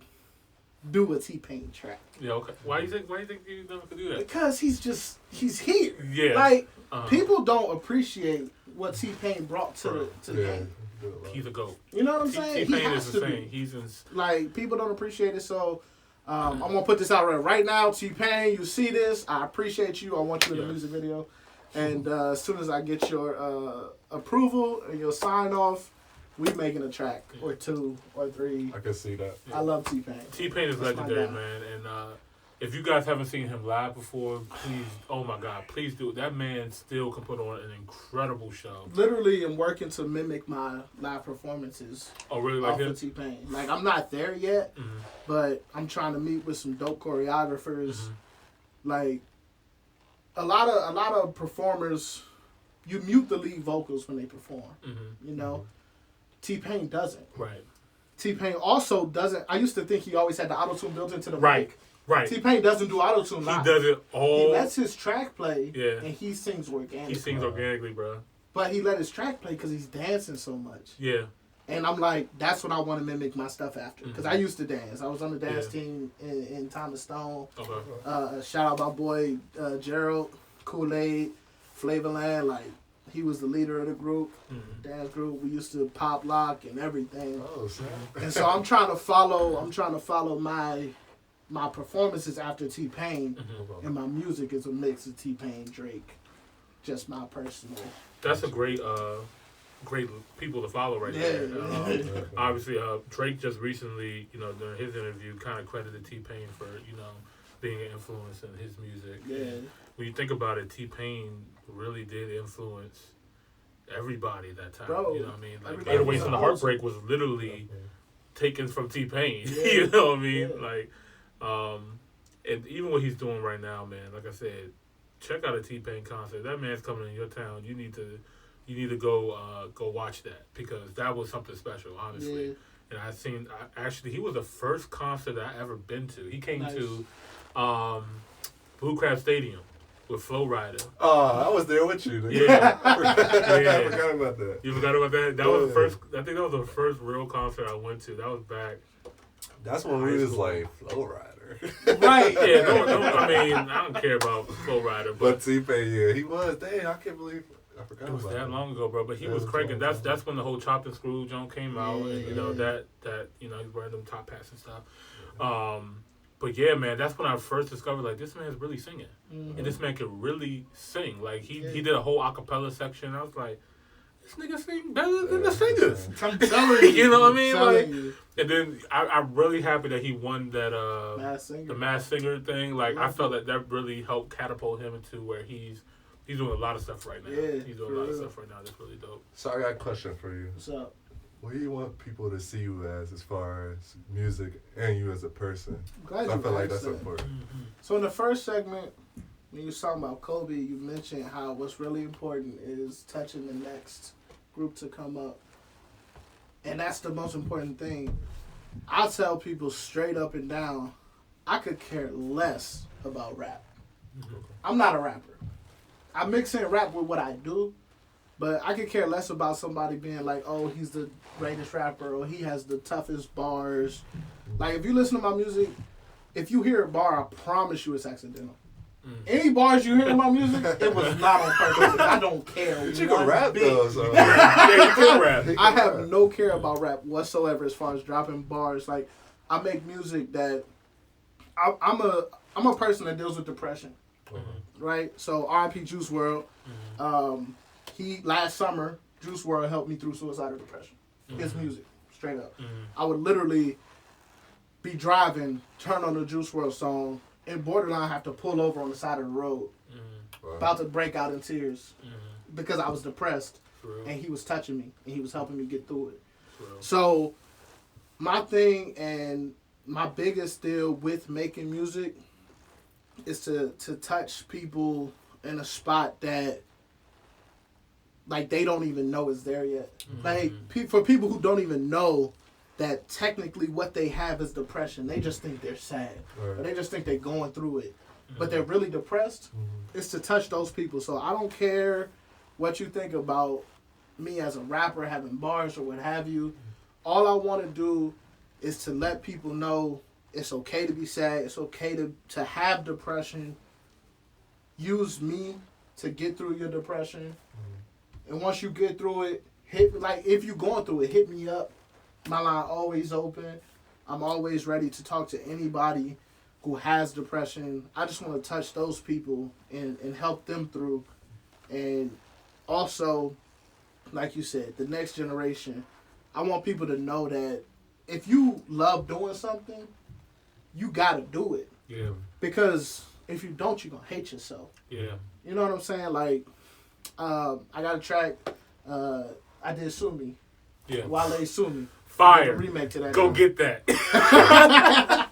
do a T-Pain track. Yeah, okay. Why do you think you never could do that? Because he's here. Yeah. Like, people don't appreciate what T-Pain brought to the game. He's a GOAT. You know what I'm saying? T-Pain is insane. He's like, people don't appreciate it, so I'm going to put this out right now. T-Pain, you see this. I appreciate you. I want you in the music video. And as soon as I get your approval and your sign-off, we making a track or 2 or 3. I can see that. I love T-Pain. T-Pain is legendary, man. And if you guys haven't seen him live before, please, oh my God, please do it. That man still can put on an incredible show. Literally, I'm working to mimic my live performances. Oh, really? Like him? Of T-Pain. Like, I'm not there yet, but I'm trying to meet with some dope choreographers. Like, a lot of performers, you mute the lead vocals when they perform. You know, T-Pain doesn't. Right. T-Pain also doesn't. I used to think he always had the auto-tune built into the mic. Right. T-Pain doesn't do auto-tune live. He does it all. He lets his track play, and he sings organically. He sings organically, bro. But he let his track play because he's dancing so much. Yeah. And I'm like, that's what I want to mimic my stuff after. Because I used to dance. I was on the dance team in Thomas Stone. Okay. Shout out my boy Gerald, Kool-Aid, Flavorland. Like, he was the leader of the group, dance group. We used to pop lock and everything. Oh, snap. And so I'm trying to follow my performances after T-Pain, and my music is a mix of T-Pain, Drake, just my personal. That's a great people to follow right there. Obviously, Drake just recently, during his interview, kind of credited T-Pain for, being an influence in his music. Yeah. When you think about it, T-Pain really did influence everybody that time. Bro, you know what I mean? Like, 808s and the Heartbreak was literally taken from T-Pain. You know what I mean? Like, and even what he's doing right now, man, like I said, check out a T-Pain concert. That man's coming in your town. You need to go watch that, because that was something special, honestly. Yeah. And actually, he was the first concert I ever been to. He came to Blue Crab Stadium with Flo Rida. Oh, I was there with you. Yeah. I forgot about that. You forgot about that? That was the first. I think that was the first real concert I went to. That was back. That's when we was like Flo Rida. Right. Yeah. I mean, I don't care about Flo Rida, but T-Pain, he was. Dang, I can't believe. I forgot. It was that long ago, bro. But he was cranking. That's when the whole Chopped and Screwed joint came out, and that he's wearing them top hats and stuff. But yeah, man, that's when I first discovered, like, this man's really singing, and this man can really sing. Like, he did a whole acapella section. I was like, this nigga sing better than the singers. I'm telling you. You know what I mean? Like, and then I'm really happy that he won that the Masked Singer thing. Like, I felt that really helped catapult him into where he's doing a lot of stuff right now. Yeah, he's doing a lot of stuff right now that's really dope. So I got a question for you. What's up? What do you want people to see you as far as music and you as a person? I feel like that's important. So in the first segment, when you were talking about Kobe, you mentioned how what's really important is touching the next group to come up. And that's the most important thing. I tell people straight up and down, I could care less about rap. I'm not a rapper. I mix in rap with what I do, but I could care less about somebody being like, oh, he's the greatest rapper, or he has the toughest bars. Like, if you listen to my music, if you hear a bar, I promise you it's accidental. Any bars you hear in my music, it was not on purpose. I don't care. But you can rap though, so. Yeah, you can rap. I have no care about rap whatsoever as far as dropping bars. Like, I make music that I'm a person that deals with depression. Right? So R.I.P. Juice WRLD. Last summer, Juice WRLD helped me through suicidal depression. His music, straight up. I would literally be driving, turn on the Juice WRLD song, and borderline have to pull over on the side of the road, about to break out in tears, because I was depressed, and he was touching me, and he was helping me get through it. So my thing and my biggest deal with making music is to touch people in a spot that, like, they don't even know is there yet. Like, for people who don't even know that technically what they have is depression, they just think they're sad. Or they just think they're going through it. But they're really depressed. It's to touch those people. So I don't care what you think about me as a rapper, having bars or what have you. All I want to do is to let people know It's okay to be sad. It's okay to have depression. Use me to get through your depression. And once you get through it, if you're going through it, hit me up. My line always open. I'm always ready to talk to anybody who has depression. I just want to touch those people and help them through. And also, like you said, the next generation, I want people to know that if you love doing something, you got to do it. Yeah. Because if you don't, you're going to hate yourself. Yeah. You know what I'm saying? Like, I got a track, I did Sue Me. Yeah. Wale Sue Me. Fire. Remake to that. Go now. Get That.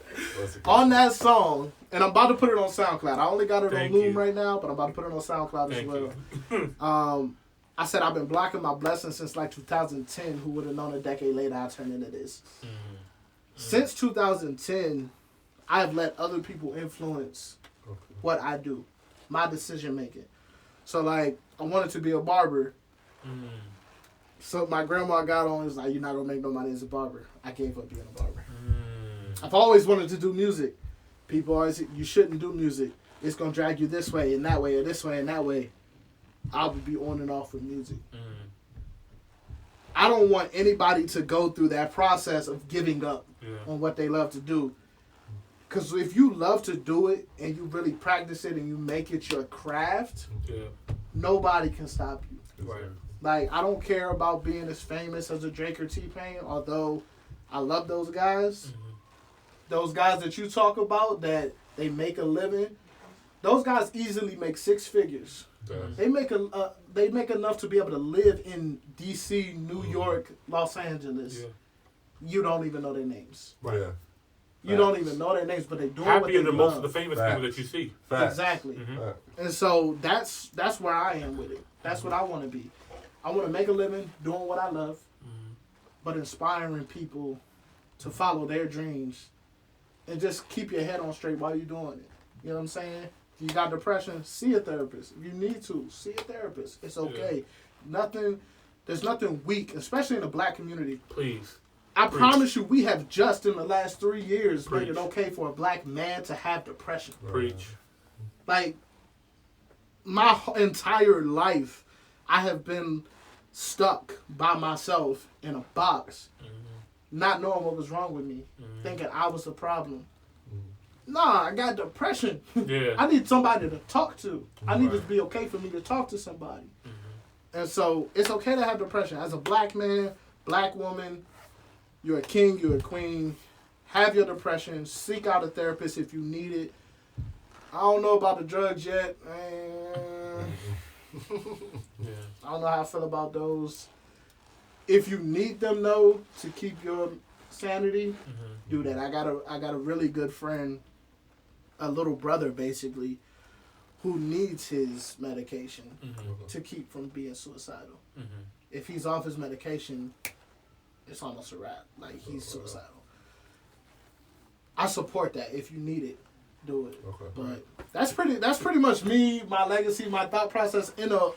On that song, and I'm about to put it on SoundCloud. I only got it Thank on Loom you. right now, but I'm about to put it on SoundCloud Thank as well. I said I've been blocking my blessings since like 2010. Who would have known a decade later I turned into this? Since 2010, I have let other people influence what I do, my decision making. So like, I wanted to be a barber. So my grandma got on, was like, you're not going to make no money as a barber. I gave up being a barber. I've always wanted to do music. People always say, you shouldn't do music. It's going to drag you this way and that way, or this way and that way. I would be on and off with music. I don't want anybody to go through that process of giving up on what they love to do. Because if you love to do it and you really practice it and you make it your craft, nobody can stop you. Right. Like, I don't care about being as famous as a Drake or T-Pain, although I love those guys. Those guys that you talk about that they make a living, those guys easily make 6 figures. They make enough to be able to live in D.C., New York, Los Angeles. You don't even know their names. Right. Yeah. You don't even know their names, but they doing what they Happier than most of love. the famous people that you see. Exactly. And so that's where I am with it. That's what I want to be. I want to make a living doing what I love, but inspiring people to follow their dreams and just keep your head on straight while you're doing it. You know what I'm saying? If you got depression, see a therapist. If you need to, see a therapist. It's okay. There's nothing weak, especially in the black community. Please. I promise you, we have just in the last 3 years made it okay for a black man to have depression. Preach. Like, my entire life, I have been stuck by myself in a box, not knowing what was wrong with me, thinking I was the problem. Nah, I got depression. Yeah. I need somebody to talk to. I need it to be okay for me to talk to somebody. And so it's okay to have depression. As a black man, black woman, you're a king, you're a queen. Have your depression. Seek out a therapist if you need it. I don't know about the drugs yet. I don't know how I feel about those. If you need them though to keep your sanity, do that. I got a really good friend, a little brother basically, who needs his medication to keep from being suicidal. If he's off his medication, it's almost a wrap. Like, he's suicidal. I support that. If you need it, do it. But that's pretty much me, my legacy, my thought process in a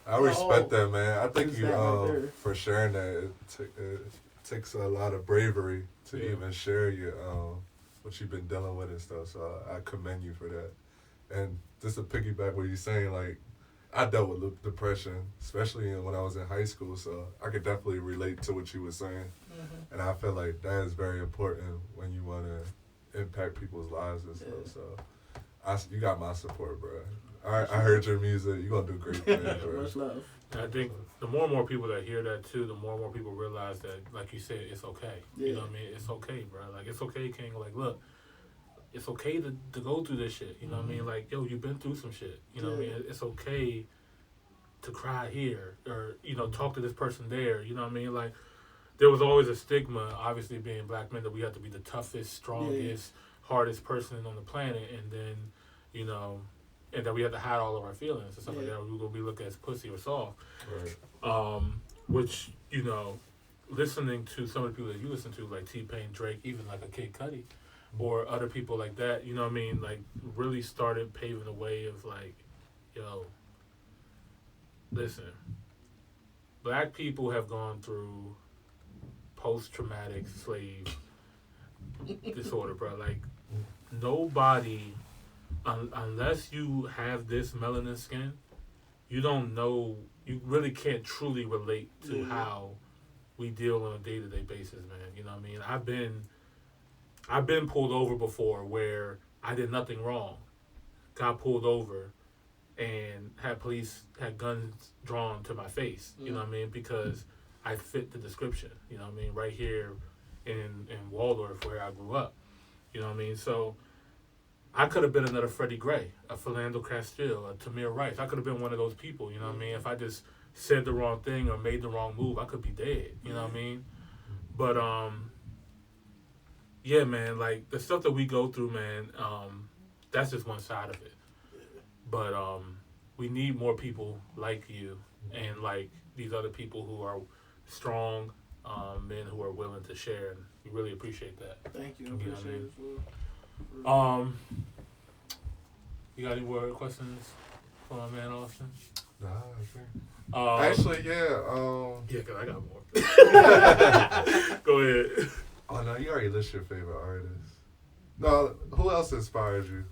I respect that, man. I think you right for sharing that. It takes a lot of bravery to even share your what you've been dealing with and stuff. So I commend you for that. And just to piggyback what you're saying, like, I dealt with depression, especially when I was in high school. So I could definitely relate to what you were saying. And I feel like that is very important when you want to impact people's lives and stuff. So you got my support, bro. I heard your music. You're going to do great things, bro. Much love. I think the more and more people that hear that too, the more and more people realize that, like you said, it's okay. You know what I mean? It's okay, bro. Like, it's okay, King. Like, look, it's okay to go through this shit. You know what I mean? Like, yo, you've been through some shit. You know what I mean? It's okay to cry here or, you know, talk to this person there. You know what I mean? Like, there was always a stigma, obviously being black men, that we have to be the toughest, strongest, hardest person on the planet, and then, you know, and that we have to hide all of our feelings and stuff like that. We're going to be looked at as pussy or soft. Right. Which, you know, listening to some of the people that you listen to, like T-Pain, Drake, even like a Kid Cudi, or other people like that, you know what I mean, like, really started paving the way of, like, yo, listen, black people have gone through post-traumatic slave disorder, bro. Like nobody, unless you have this melanin skin, you don't know. You really can't truly relate to how we deal on a day-to-day basis, man. You know what I mean? I've been pulled over before where I did nothing wrong. Got pulled over and had guns drawn to my face. You know what I mean? Because I fit the description. You know what I mean? Right here in Waldorf where I grew up. You know what I mean? So I could have been another Freddie Gray, a Philando Castile, a Tamir Rice. I could have been one of those people, you know what I mean? If I just said the wrong thing or made the wrong move, I could be dead, you know what I mean? But, yeah, man, like, the stuff that we go through, man, that's just one side of it. But we need more people like you and, like, these other people who are strong men who are willing to share, and we really appreciate that. Thank you. I You know what I appreciate mean? it as well. You got any more questions for my man Austin? Nah, I think. Actually, yeah. Cause I got more. Go ahead. Oh no, you already listed your favorite artists. No, who else inspires you?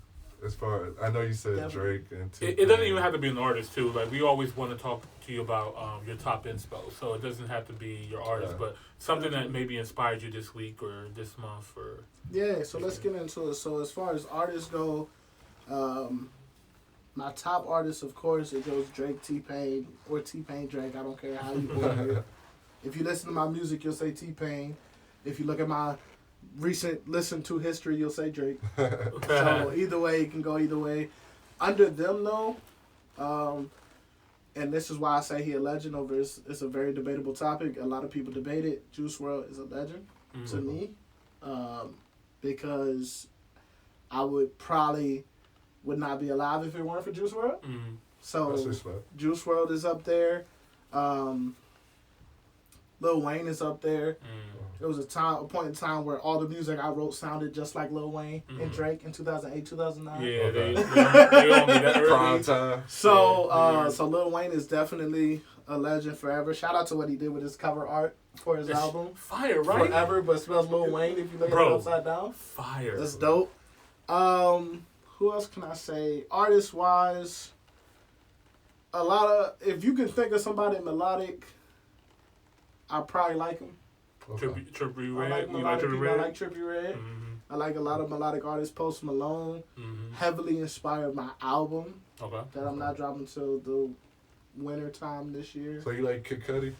As far as I know, you said Definitely. Drake and It doesn't even have to be an artist too. Like we always want to talk to you about your top inspo. So it doesn't have to be your artist, but something that maybe inspired you this week or this month or. Yeah, so let's get into it. So as far as artists go, my top artists, of course, it goes Drake, T-Pain, or T-Pain, Drake. I don't care how you order it. If you listen to my music, you'll say T-Pain. If you look at my recent listen to history, you'll say Drake. So either way, it can go either way. Under them, though, and this is why I say he a legend over it's a very debatable topic. A lot of people debate it. Juice WRLD is a legend to me. Because I would not be alive if it weren't for Juice WRLD. So Juice WRLD is up there. Lil Wayne is up there. There was a point in time where all the music I wrote sounded just like Lil Wayne and Drake in 2008, 2009. Yeah, they don't need that prime time. So Lil Wayne is definitely a legend forever. Shout out to what he did with his cover art for his album. Fire, right? Forever, but it spells Lil Wayne if you look at it upside down. Fire. That's dope. Who else can I say? Artist wise, a lot of, if you can think of somebody melodic, I probably like him. Trippie Redd. I like melodic people. I like Trippie Redd. I like a lot of melodic artists. Post Malone heavily inspired my album that I'm not dropping until the winter time this year. So you like Kid Cudi?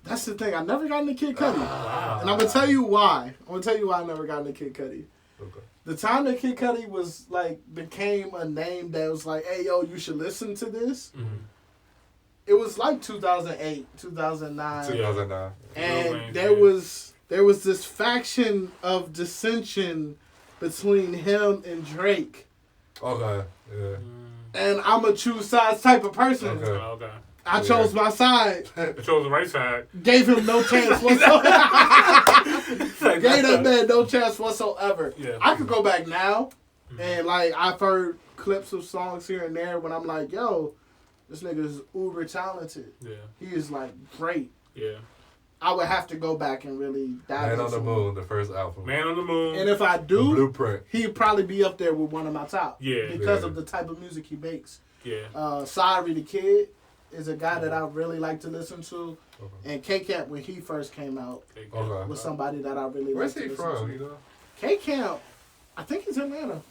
That's the thing. I never got into Kid Cudi. Wow. And I'm going to tell you why. I never got into Kid Cudi. Okay. The time that Kid Cudi was became a name that was like, hey, yo, you should listen to this. It was like 2008, 2009. 2009. And there was this faction of dissension between him and Drake. Okay, yeah. And I'm a choose sides type of person. Okay. I chose my side. You chose the right side. Gave him no chance whatsoever. Gave that man no chance whatsoever. Yeah. I could go back now and I've heard clips of songs here and there when I'm like, yo, this nigga is uber talented. Yeah. He is great. Yeah. I would have to go back and really dive Man into on the Moon, the first album. Man on the Moon. And if I do, The Blueprint. he'd probably be up there with one of my top. Yeah. Because of the type of music he makes. Yeah. Sorry the Kid is a guy that I really like to listen to. And K-Camp, when he first came out, was somebody that I really like to listen to. Where's he from, you know? K-Camp, I think he's Atlanta.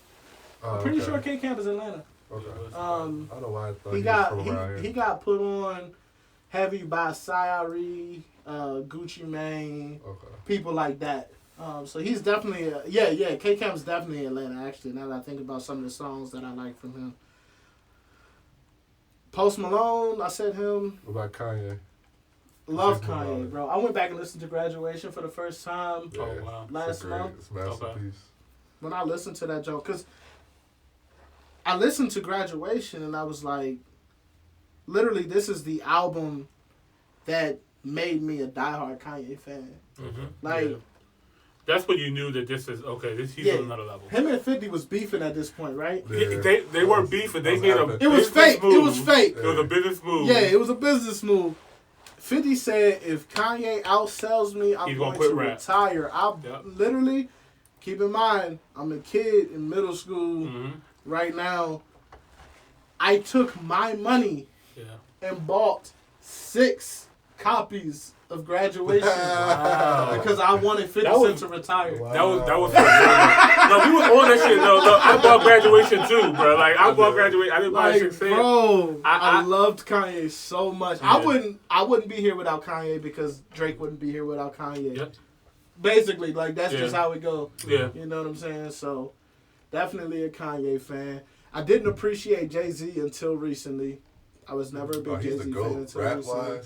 I'm pretty sure K-Camp is Atlanta. Okay. I don't know why I thought he was from around here. He got put on heavy by Syari, Gucci Mane, people like that. So he's definitely K-Camp's definitely Atlanta. Actually, now that I think about some of the songs that I like from him. Post Malone, I said him. What about Kanye? Love Kanye, bro. I went back and listened to Graduation for the first time last month. It's a masterpiece. When I listened to that joke, because I listened to Graduation and I was like, literally, this is the album that made me a diehard Kanye fan. That's when you knew that this is he's on another level. Him and 50 was beefing at this point, right? Yeah. They weren't beefing. They made a It was fake. move. It was fake. It was a business move. Yeah, it was a business move. 50 said, if Kanye outsells me, I'm going to retire. Literally, keep in mind, I'm a kid in middle school right now. I took my money and bought 6 copies of Graduation because I wanted 50 Cent to retire. Wow. That was no, we was on that shit. No, I bought Graduation too, bro. Like I bought Graduation. I didn't buy 6 cents. Bro, I loved Kanye so much. Yeah. I wouldn't be here without Kanye because Drake wouldn't be here without Kanye. Yep. Basically, like that's just how it go. Yeah. You know what I'm saying? So definitely a Kanye fan. I didn't appreciate Jay-Z until recently. I was never a big Jay-Z fan until recently.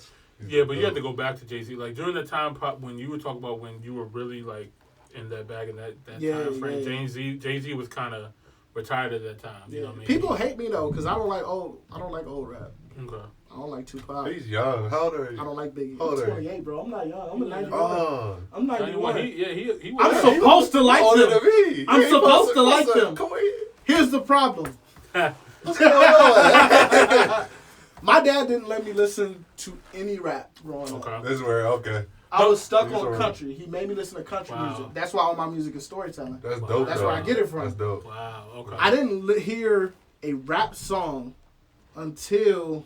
Yeah, but you have to go back to Jay-Z. Like, during the time when you were talking about when you were really, like, in that bag in that time frame, Jay-Z was kind of retired at that time. You know what I mean? People hate me, though, because I don't like old rap. Okay. I don't like Tupac. He's young. How old are you? I don't like Biggie. I'm 28, bro. I'm not young. I'm 91. I'm 91. He was. I'm supposed to like them. I'm supposed to like them. Here's the problem. What's going on? My dad didn't let me listen to any rap growing up. This is where, I was stuck on country. He made me listen to country music. That's why all my music is storytelling. That's dope. That's where I get it from. That's dope. Wow, okay. I didn't hear a rap song until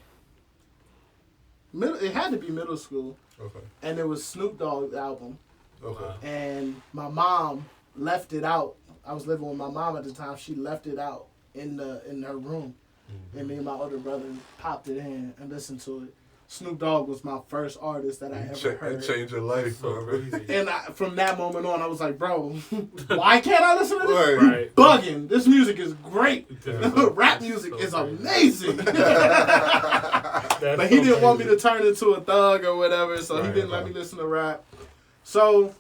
it had to be middle school. Okay. And it was Snoop Dogg's album. Okay. And my mom left it out. I was living with my mom at the time. She left it out in her room. And me and my older brother popped it in and listened to it. Snoop Dogg was my first artist that I ever heard. It changed your life, bro. And from that moment on, I was like, bro, why can't I listen to this? Right. Bugging. This music is great. Rap music is amazing. But he didn't want me to turn into a thug or whatever, so he didn't let me listen to rap. So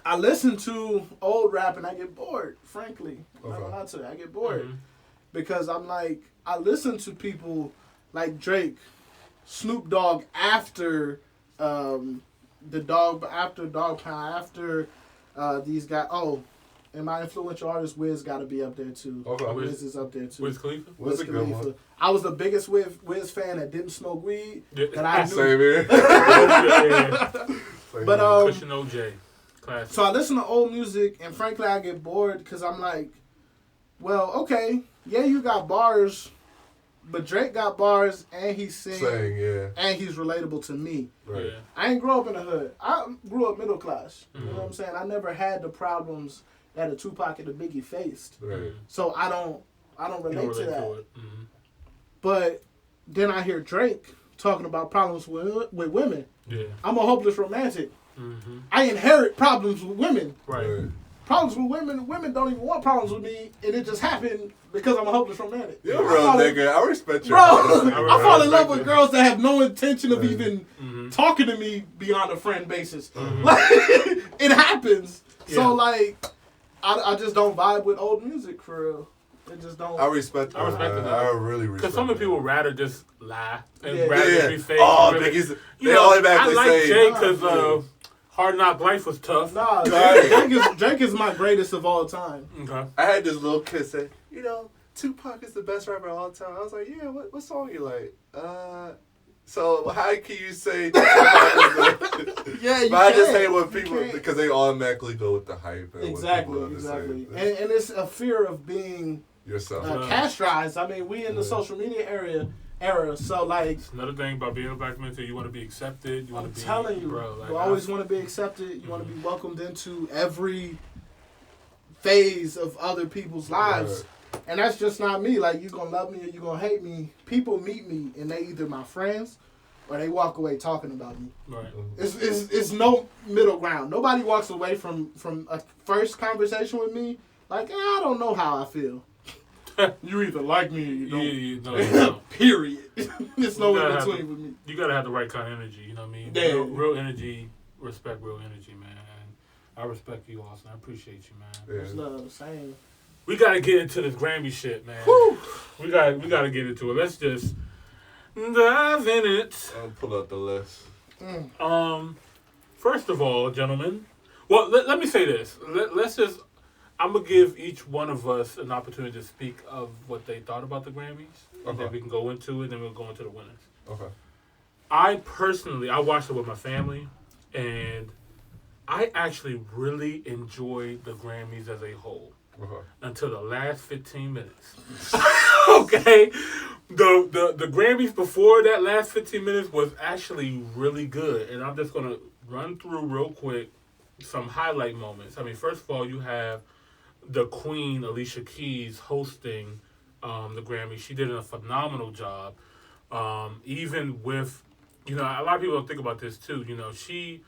I listen to old rap and I get bored, frankly. I'm not allowed to. I get bored. Mm-hmm. Because I'm like, I listen to people like Drake, Snoop Dogg after Dog Pound, after these guys. Oh, and my influential artist Wiz got to be up there too. Okay. Wiz is up there too. Wiz Khalifa? Wiz Khalifa. I was the biggest Wiz fan that didn't smoke weed that I knew. Same here. But Cushion OJ. Classic. So I listen to old music and frankly I get bored because I'm like, well, okay. Yeah, you got bars, but Drake got bars, and he's singing, and he's relatable to me. Right. Yeah. I ain't grow up in the hood. I grew up middle class. Mm-hmm. You know what I'm saying? I never had the problems that a Tupac and a Biggie faced. Right. So I don't relate to that. Mm-hmm. But then I hear Drake talking about problems with women. Yeah. I'm a hopeless romantic. Mm-hmm. I inherit problems with women. Right. Problems with women don't even want problems with me, and it just happened because I'm a hopeless romantic. You're a real nigga. I respect you. Bro, I fall in love with girls that have no intention of even talking to me beyond a friend basis. Mm-hmm. Like, it happens. Yeah. So, like, I just don't vibe with old music, for real. It just don't. I respect that. I really respect because some of people rather just lie and rather just be fake. Oh, really, they automatically say. I like Jay because... Hard Knock Life was tough. Nah, Drake is my greatest of all time. Okay. I had this little kid say, Tupac is the best rapper of all time. I was like, yeah, what song you like? So how can you say Tupac is the... Yeah, you But I just hate when people, because they automatically go with the hype. And exactly. And it's a fear of being yourself. Castrized. I mean, we in the social media era, so like it's another thing about being a black man too. You want to be accepted. I'm telling you, bro. Like, you always want to be accepted. You want to be welcomed into every phase of other people's lives, and that's just not me. Like, you gonna love me or you gonna hate me. People meet me and they either my friends or they walk away talking about me. Right. It's no middle ground. Nobody walks away from a first conversation with me like, I don't know how I feel. You either like me or you don't. You don't. Period. There's no in between with me. You gotta have the right kind of energy. You know what I mean? Yeah. Real energy. Respect real energy, man. And I respect you, Austin. I appreciate you, man. Much love. Same. We gotta get into this Grammy shit, man. Whew. We gotta get into it. Let's just dive in it. I'll pull out the list. First of all, gentlemen. Well, let me say this. Let's just. I'm going to give each one of us an opportunity to speak of what they thought about the Grammys. And then we can go into it, and then we'll go into the winners. Okay. I watched it with my family, and I actually really enjoyed the Grammys as a whole until the last 15 minutes. Okay, the Grammys before that last 15 minutes was actually really good, and I'm just gonna run through real quick some highlight moments. I mean, first of all, you have the Queen Alicia Keys hosting the Grammy. She did a phenomenal job. Even with, a lot of people don't think about this too. She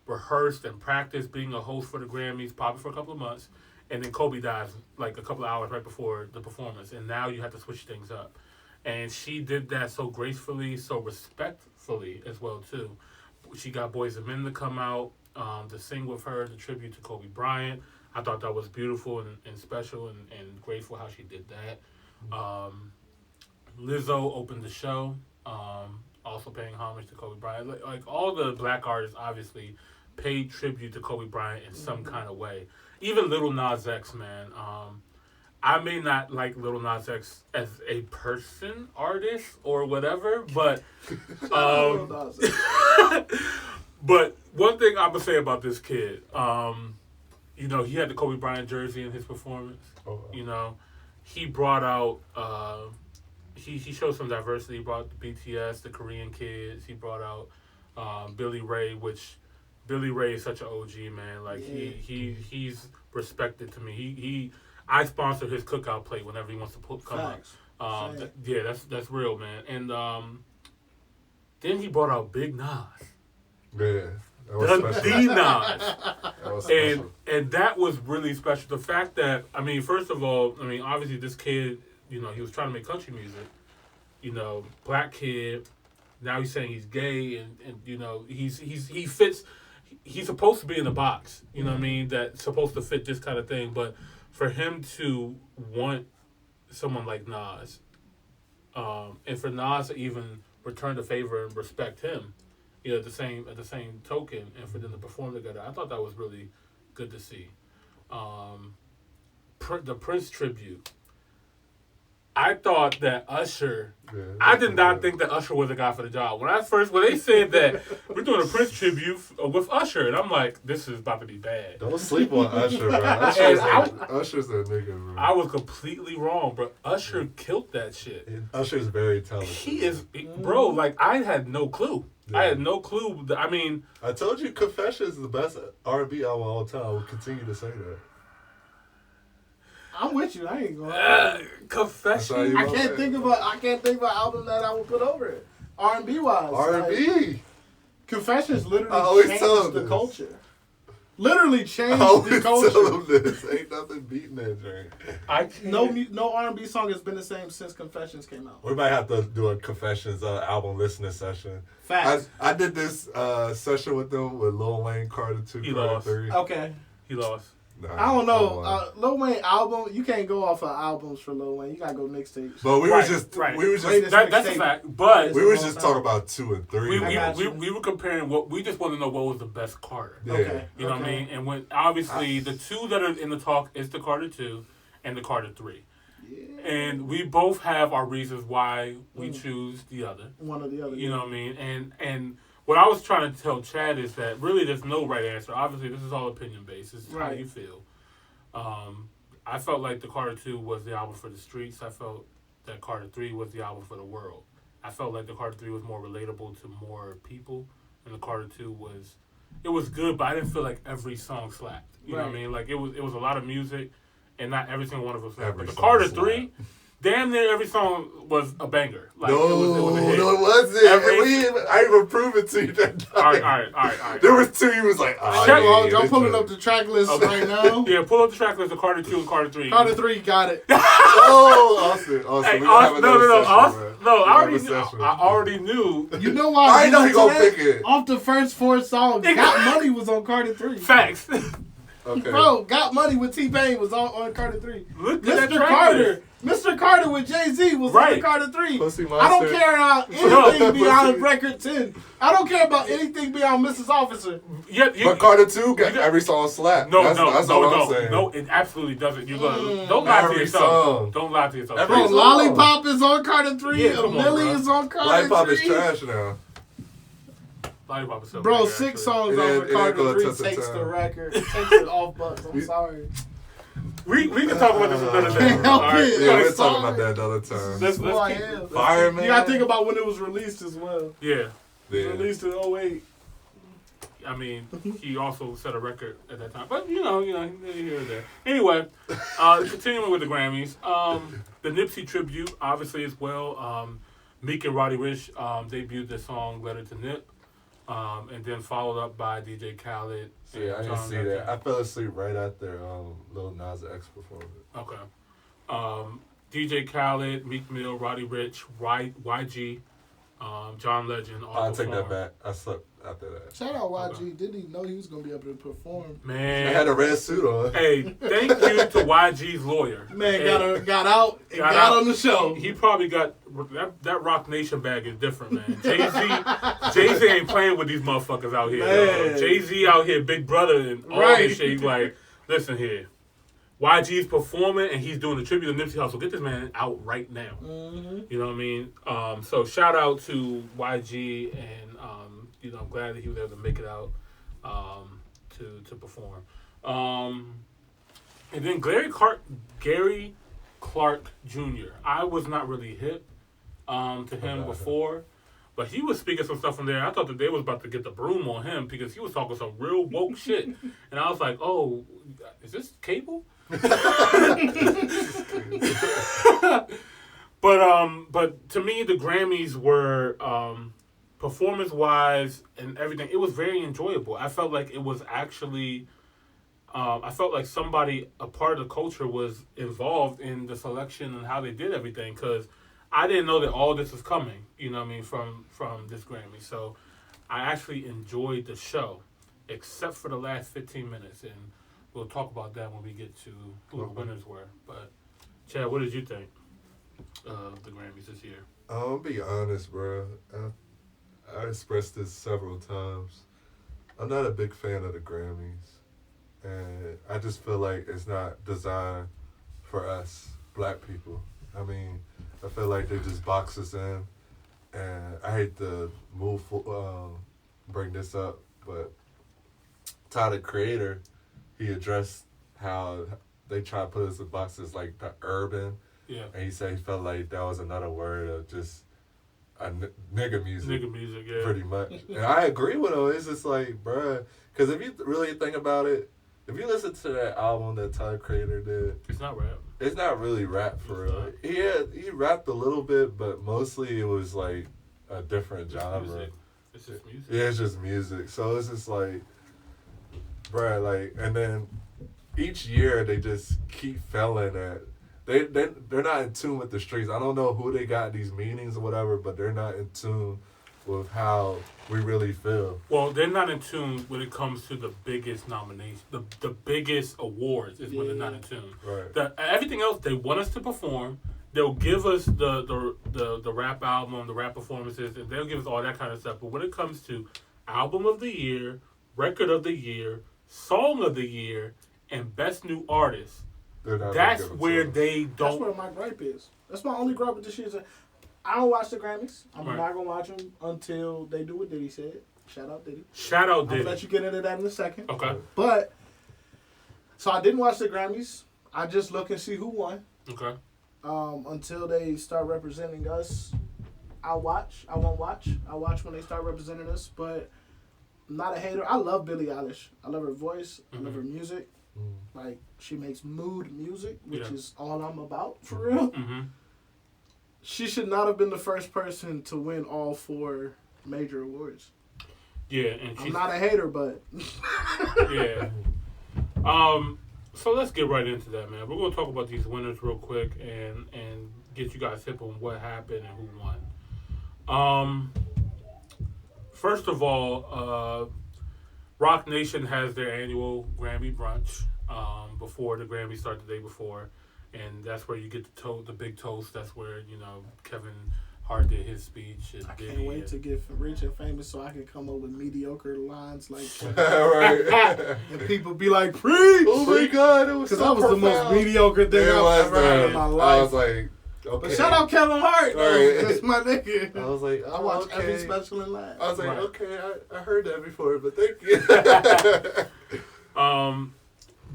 rehearsed and practiced being a host for the Grammys probably for a couple of months, and then Kobe dies like a couple of hours right before the performance, and now you have to switch things up. And she did that so gracefully, so respectfully as well too. She got Boyz II Men to come out to sing with her, the tribute to Kobe Bryant. I thought that was beautiful and special and grateful how she did that. Lizzo opened the show, also paying homage to Kobe Bryant. Like all the black artists obviously paid tribute to Kobe Bryant in some kind of way. Even Lil Nas X, man. I may not like Lil Nas X as a person, artist, or whatever, but but one thing I would say about this kid, he had the Kobe Bryant jersey in his performance. He brought out, he showed some diversity. He brought the BTS, the Korean kids. He brought out Billy Ray, which Billy Ray is such an OG, man. Like he's respected to me. I sponsor his cookout plate whenever he wants to come up. That's real, man. And then he brought out Big Nas. Yeah. That was special. And that was really special. The fact that, first of all, obviously this kid, he was trying to make country music. Black kid. Now he's saying he's gay, and he fits. He's supposed to be in the box. You know what I mean? That's supposed to fit this kind of thing. But for him to want someone like Nas, and for Nas to even return the favor and respect him, at the same token, and for them to perform together, I thought that was really good to see. The Prince tribute. I thought that Usher. Yeah, I did not think that Usher was the guy for the job. When they said that we're doing a Prince tribute with Usher, and I'm like, this is about to be bad. Don't sleep on Usher, bro. Usher's a nigga, bro. I was completely wrong, bro. Usher killed that shit. Usher's very talented. He is, bro. Like I had no clue. Yeah. I had no clue. I told you, Confessions is the best R&B album of all time. I will continue to say that. I'm with you. I ain't going. Confession. I can't think of an album that I would put over it. R&B wise. R&B. Confessions literally changed the culture. Literally changed the culture. Tell them this. Ain't nothing beating that drink. No R&B song has been the same since Confessions came out. We might have to do a Confessions album listening session. Facts. I did this session with them with Lil Wayne, Carter 2, Carter 3. Okay. He lost. Nah, I don't know. Lil Wayne album, you can't go off of albums for Lil Wayne. You gotta go mixtapes. But we were just that's a fact. But we were just talking about 2 and 3. We were comparing we just want to know what was the best Carter. Yeah. Okay. You know what I mean? And when obviously the two that are in the talk is the Carter 2 and the Carter 3. Yeah. And we both have our reasons why we choose the other. One or the other. You know what I mean? And what I was trying to tell Chad is that really there's no right answer. Obviously, this is all opinion based. This is how you feel. I felt like the Carter 2 was the album for the streets. I felt that Carter 3 was the album for the world. I felt like the Carter 3 was more relatable to more people, and the Carter 2 was good, but I didn't feel like every song slapped. You know what I mean? Like it was a lot of music, and not every single one of them slapped. But the Carter 3. Damn near every song was a banger. Like, it was a hit. No, it wasn't. I even proved it to you that time. All right. There was 2, you was like, y'all pulling up the track list right now? Yeah, pull up the track list of Carter 2 and Carter 3. Carter 3, got it. Austin. Hey, I already knew. You know why? I know he gonna pick it. Off the first 4 songs, Got Money was on Carter 3. Facts. Okay. Bro, Got Money with T-Pain was on Carter 3. Look at Mr. Carter. Mr. Carter with Jay-Z was on Carter 3. Pussy I don't care about anything beyond Record 10. I don't care about anything beyond Mrs. Officer. But Carter 2 got every song slapped. That's all I'm saying. No, it absolutely doesn't. Don't lie to yourself. Don't lie to yourself. Bro, Lollipop is on Carter 3. Millie is on Carter 3. Lollipop is trash now. Lollipop itself. Bro, banger, 6 actually. songs It off ain't Ricardo gonna 3 touch the takes time. the record. Takes it off Bucks. I'm sorry. We can talk about this another day. Can't help All right? it. Yeah, I'm we're talking sorry. about that another time. Let's Who I keep- am. Fireman. You gotta think about when it was released as well. Yeah. It was Yeah. released in 08. I mean, he also set a record at that time. But, you know, here or there. Anyway, continuing with the Grammys. The Nipsey tribute, obviously, as well. Meek and Roddy Ricch debuted the song Letter to Nip. And then followed up by DJ Khaled. See, I didn't see that. I fell asleep right after Lil Nas X performed it. Okay. DJ Khaled, Meek Mill, Roddy Ricch, YG, John Legend. All I'll take that performed. back. I slept after that. Shout out YG. Didn't even know he was gonna be able to perform. Man. I had a red suit on. Hey, thank you to YG's lawyer. Man, Hey, got out and got on the show. He probably got that Rock Nation bag is different, man. Jay-Z ain't playing with these motherfuckers out here. Man. Jay-Z out here, big brother and all Right. this shit. He's like, listen here. YG's performing and he's doing the tribute to Nipsey Hussle. Get this man out right now. Mm-hmm. You know what I mean? So shout out to YG and I'm glad that he was able to make it out to perform. And then Gary Clark Jr. I was not really hip to him before, but he was speaking some stuff from there. I thought that they was about to get the broom on him because he was talking some real woke shit. And I was like, oh, is this cable? But to me, the Grammys were performance-wise and everything. It was very enjoyable. I felt like it was actually. I felt like a part of the culture, was involved in the selection and how they did everything. Because I didn't know that all this was coming. You know what I mean, from this Grammy. So I actually enjoyed the show, except for the last 15 minutes, and we'll talk about that when we get to who the winners were. But Chad, what did you think of the Grammys this year? I'll be honest, bro. I expressed this several times. I'm not a big fan of the Grammys. And I just feel like it's not designed for us, black people. I mean, I feel like they just box us in. And I hate to bring this up, but Tyler, the Creator, he addressed how they try to put us in boxes like the urban. Yeah. And he said he felt like that was another word of just nigga music. Nigga music, yeah. Pretty much. And I agree with him. It's just like, bruh. Because if you really think about it, if you listen to that album that Tyler Creator did, it's not rap. It's not really rap for It's real. He rapped a little bit, but mostly it was like a different genre. Music. It's just music. Yeah, it's just music. So it's just like, bruh, like, and then each year they just keep failing at. They're not in tune with the streets. I don't know who they got these meetings or whatever, but they're not in tune with how we really feel. Well, they're not in tune when it comes to the biggest nomination, the biggest awards is when they're not in tune. Right. Everything else, they want us to perform. They'll give us the rap album, the rap performances, and they'll give us all that kind of stuff. But when it comes to album of the year, record of the year, song of the year, and best new artist, that's where they don't. That's where my gripe is. That's my only gripe with this shit. I don't watch the Grammys. I'm Right. not gonna watch them until they do what Diddy said. Shout out Diddy. Shout out Diddy. I'll let you get into that in a second. Okay. But so I didn't watch the Grammys. I just look and see who won. Okay. Until they start representing us, I'll watch. I won't watch. I'll watch when they start representing us. But I'm not a hater. I love Billie Eilish. I love her voice. I love her music. Like, she makes mood music, which is all I'm about, for real. Mm-hmm. She should not have been the first person to win all 4 major awards. Yeah, and I'm not a hater, but yeah. So let's get right into that, man. We're gonna talk about these winners real quick and get you guys hip on what happened and who won. First of all, Rock Nation has their annual Grammy brunch before the Grammys start the day before, and that's where you get the big toast. That's where Kevin Hart did his speech. And I can't wait to get rich and famous so I can come up with mediocre lines like right. and people be like, "Oh my God, it was so because that was profound. The most mediocre thing I've ever heard in my life. I was like, okay. But shout out Kevin Hart. Right. That's my nigga. I was like, I watch okay. every special in live. I was like, Right. okay, I heard that before, but thank you.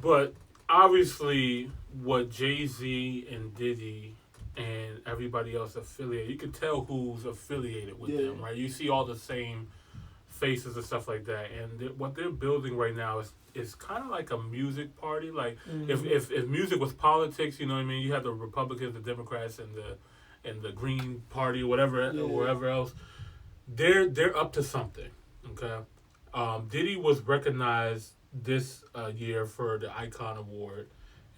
But obviously, what Jay-Z and Diddy and everybody else affiliated, you can tell who's affiliated with them, right? You see all the same faces and stuff like that, and what they're building right now is kind of like a music party. Like if music was politics, you know what I mean? You have the Republicans, the Democrats, and the Green Party, or whatever, or wherever else. They're up to something. Okay, Diddy was recognized this year for the Icon Award,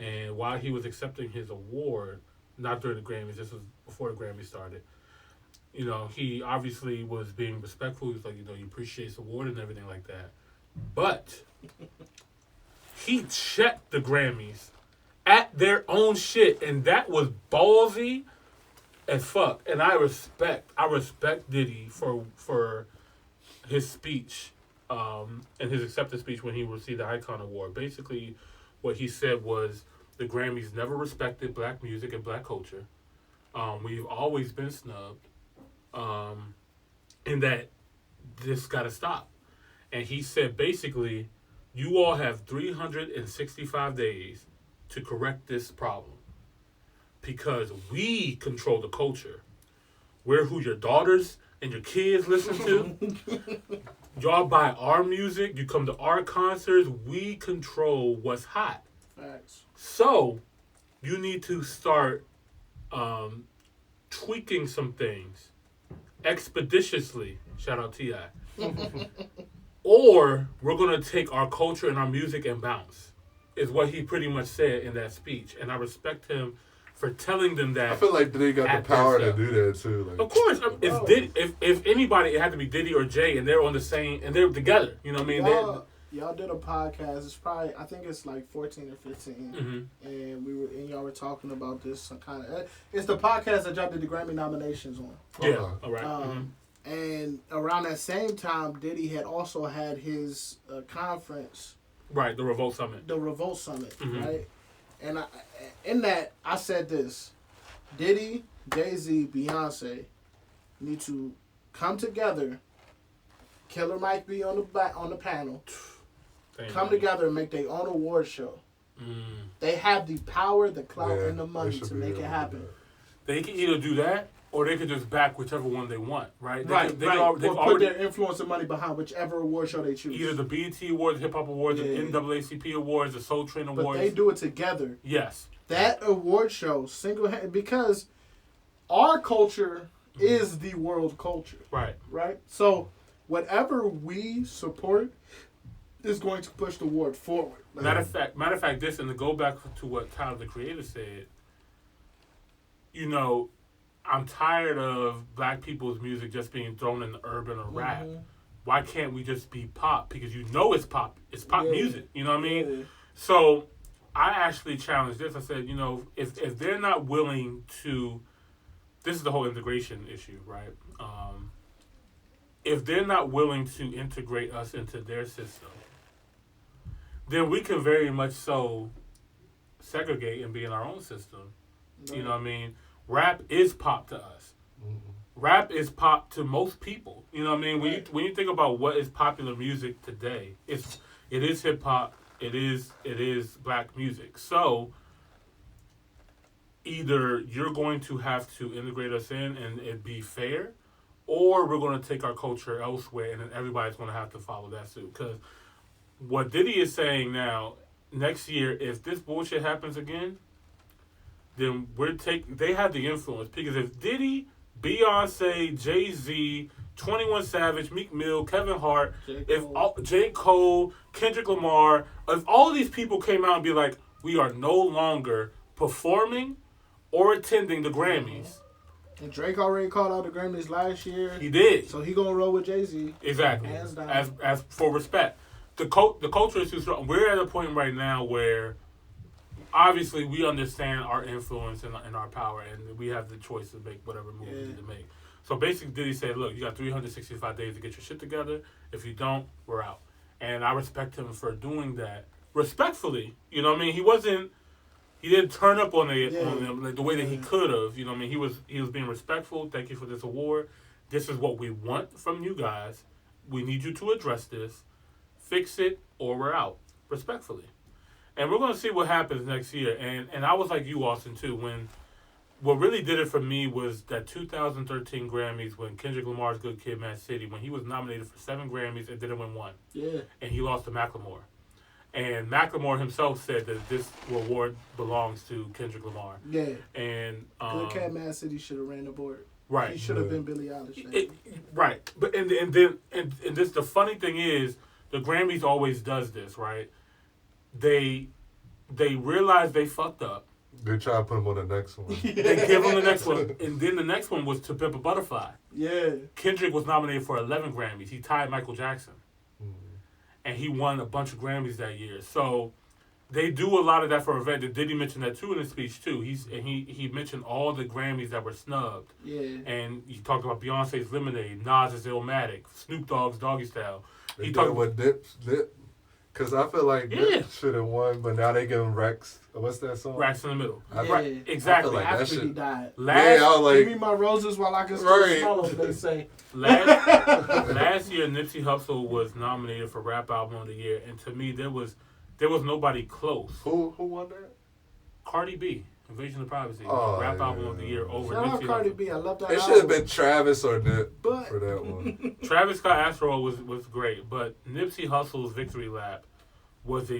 and while he was accepting his award, not during the Grammys, this was before the Grammys started. You know, he obviously was being respectful. He was like, you know, he appreciates the award and everything like that. But he checked the Grammys at their own shit, and that was ballsy as fuck. And I respect Diddy for his speech, and his acceptance speech when he received the Icon Award. Basically, what he said was the Grammys never respected black music and black culture. We've always been snubbed. And that this got to stop. And he said, basically, you all have 365 days to correct this problem because we control the culture. We're who your daughters and your kids listen to. Y'all buy our music. You come to our concerts. We control what's hot. Facts. So you need to start tweaking some things expeditiously. Shout out T.I. Or we're going to take our culture and our music and bounce, is what he pretty much said in that speech. And I respect him for telling them that. I feel like Diddy got the power to do that too. Like, of course, if anybody, it had to be Diddy or Jay, and they're on the same, and they're together. You know what I mean? Y'all did a podcast. It's probably, I think it's like 14 or 15, and y'all were talking about this kind of. It's the podcast that y'all did the Grammy nominations on. Yeah, all right. And around that same time, Diddy had also had his conference. Right, the Revolt Summit. Right? And in that, I said this. Diddy, Jay-Z, Beyonce need to come together. Killer Mike be on the panel. Come together and make their own award show. They have the power, the clout, and the money to make it happen. They can either do that, or they could just back whichever one they want, right? Or put their influence and money behind whichever award show they choose. Either the BET Awards, Hip Hop Awards, the NAACP Awards, the Soul Train Awards. But they do it together. Yes. That award show, single-handed, because our culture is the world culture. Right. Right? So whatever we support is going to push the award forward. Matter of fact, this, and to go back to what Tyler, the Creator, said, you know, I'm tired of black people's music just being thrown in the urban or rap. Why can't we just be pop? Because you know it's pop. It's pop music. You know what I mean? Yeah. So I actually challenged this. I said, you know, if they're not willing to, this is the whole integration issue, right? If they're not willing to integrate us into their system, then we can very much so segregate and be in our own system. Right. You know what I mean? Rap is pop to us. Rap is pop to most people. You know what I mean? When you think about what is popular music today, it is hip hop. It is black music. So either you're going to have to integrate us in and it be fair, or we're going to take our culture elsewhere, and then everybody's going to have to follow that suit. Because what Diddy is saying now, next year, if this bullshit happens again, then they have the influence. Because if Diddy, Beyonce, Jay-Z, 21 Savage, Meek Mill, Kevin Hart, J. Cole, Kendrick Lamar, if all of these people came out and be like, we are no longer performing or attending the Grammys. And Drake already called out the Grammys last year. He did. So he gonna roll with Jay-Z. Exactly. Hands down. As for respect. The culture is too strong. We're at a point right now where obviously we understand our influence and our power, and we have the choice to make whatever move we need to make. So basically Diddy said, look, you got 365 days to get your shit together. If you don't, we're out. And I respect him for doing that respectfully. You know what I mean? He wasn't He didn't turn up on them like the way that he could have. You know what I mean? He was being respectful. Thank you for this award. This is what we want from you guys. We need you to address this, fix it, or we're out. Respectfully. And we're going to see what happens next year. And I was like you, Austin, too. What really did it for me was that 2013 Grammys when Kendrick Lamar's Good Kid, Mad City, when he was nominated for 7 Grammys and didn't win 1. Yeah. And he lost to Macklemore. And Macklemore himself said that this award belongs to Kendrick Lamar. Yeah. And Good Kid, Mad City should have ran the board. Right. He should have been Billie Eilish. Right. But and this the funny thing is the Grammys always does this, right? They realize they fucked up. They try to put him on the next one. They give him the next one. And then the next one was To Pimp a Butterfly. Yeah. Kendrick was nominated for 11 Grammys. He tied Michael Jackson. And he won a bunch of Grammys that year. So they do a lot of that for Yvette. Did he mention that too in his speech too? He mentioned all the Grammys that were snubbed. Yeah. And he talked about Beyonce's Lemonade, Nas's Illmatic, Snoop Dogg's Doggy Style. He talked about Dip. Because I feel like Dip should have won, but now they give him Rex. What's that song? Racks in the Middle. Yeah. Right. Exactly. Like After he died. Give me my roses while I can still smell them, they say. Last year, Nipsey Hussle was nominated for Rap Album of the Year, and to me, there was nobody close. Who won that? Cardi B, Invasion of Privacy, Rap Album of the Year over Shout Nipsey out Cardi Hussle. B. I love that. It should have been Travis or Nip for that one. Travis Scott Astro was great, but Nipsey Hussle's Victory Lap was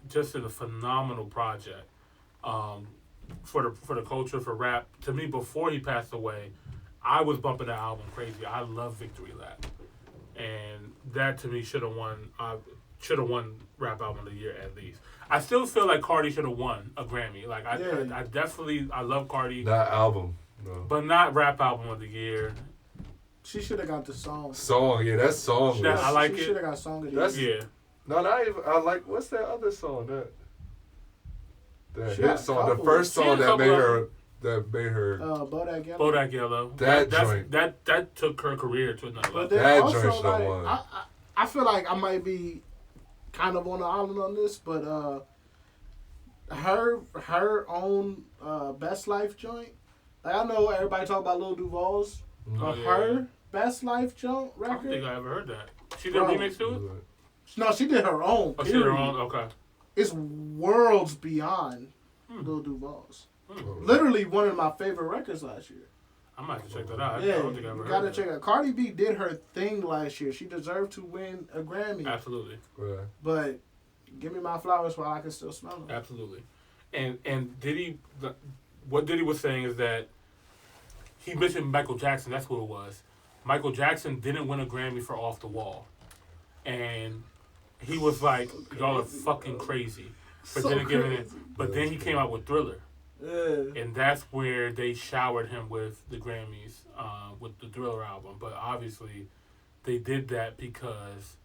just a phenomenal project for the culture, for rap. To me, before he passed away, I was bumping that album crazy. I love Victory Lap, and that to me should have won Rap Album of the Year at least. I still feel like Cardi should have won a Grammy. Like I definitely love Cardi. That album, no. But not Rap Album of the Year. She should have got the song. That song. I like she it. Should have got song of the year. Yeah. No, not even. I like. What's that other song? That hit song. The first She song had a that couple made of her. Bodak Yellow. Bodak Yellow. That joint. That took her career to another level. But then That also, joint should have won. I feel like I might be kind of on the island on this, but her own Best Life joint. Like I know everybody talk about Lil Duval's, but her Best Life joint record. I don't think I ever heard that. She did a remix to it? No, she did her own. Oh, she did her own? Okay. It's worlds beyond Lil Duval's. Literally one of my favorite records last year. I might have to check that out. Yeah, I don't think I ever heard gotta check it out. Cardi B did her thing last year. She deserved to win a Grammy. Absolutely. Right. But give me my flowers while I can still smell them. Absolutely. And Diddy, what Diddy was saying is that he mentioned Michael Jackson. That's what it was. Michael Jackson didn't win a Grammy for Off the Wall. And he was like, y'all are fucking crazy for So didn't giving it. crazy. But then he came out with Thriller. Yeah. And that's where they showered him with the Grammys, with the Thriller album. But obviously, they did that because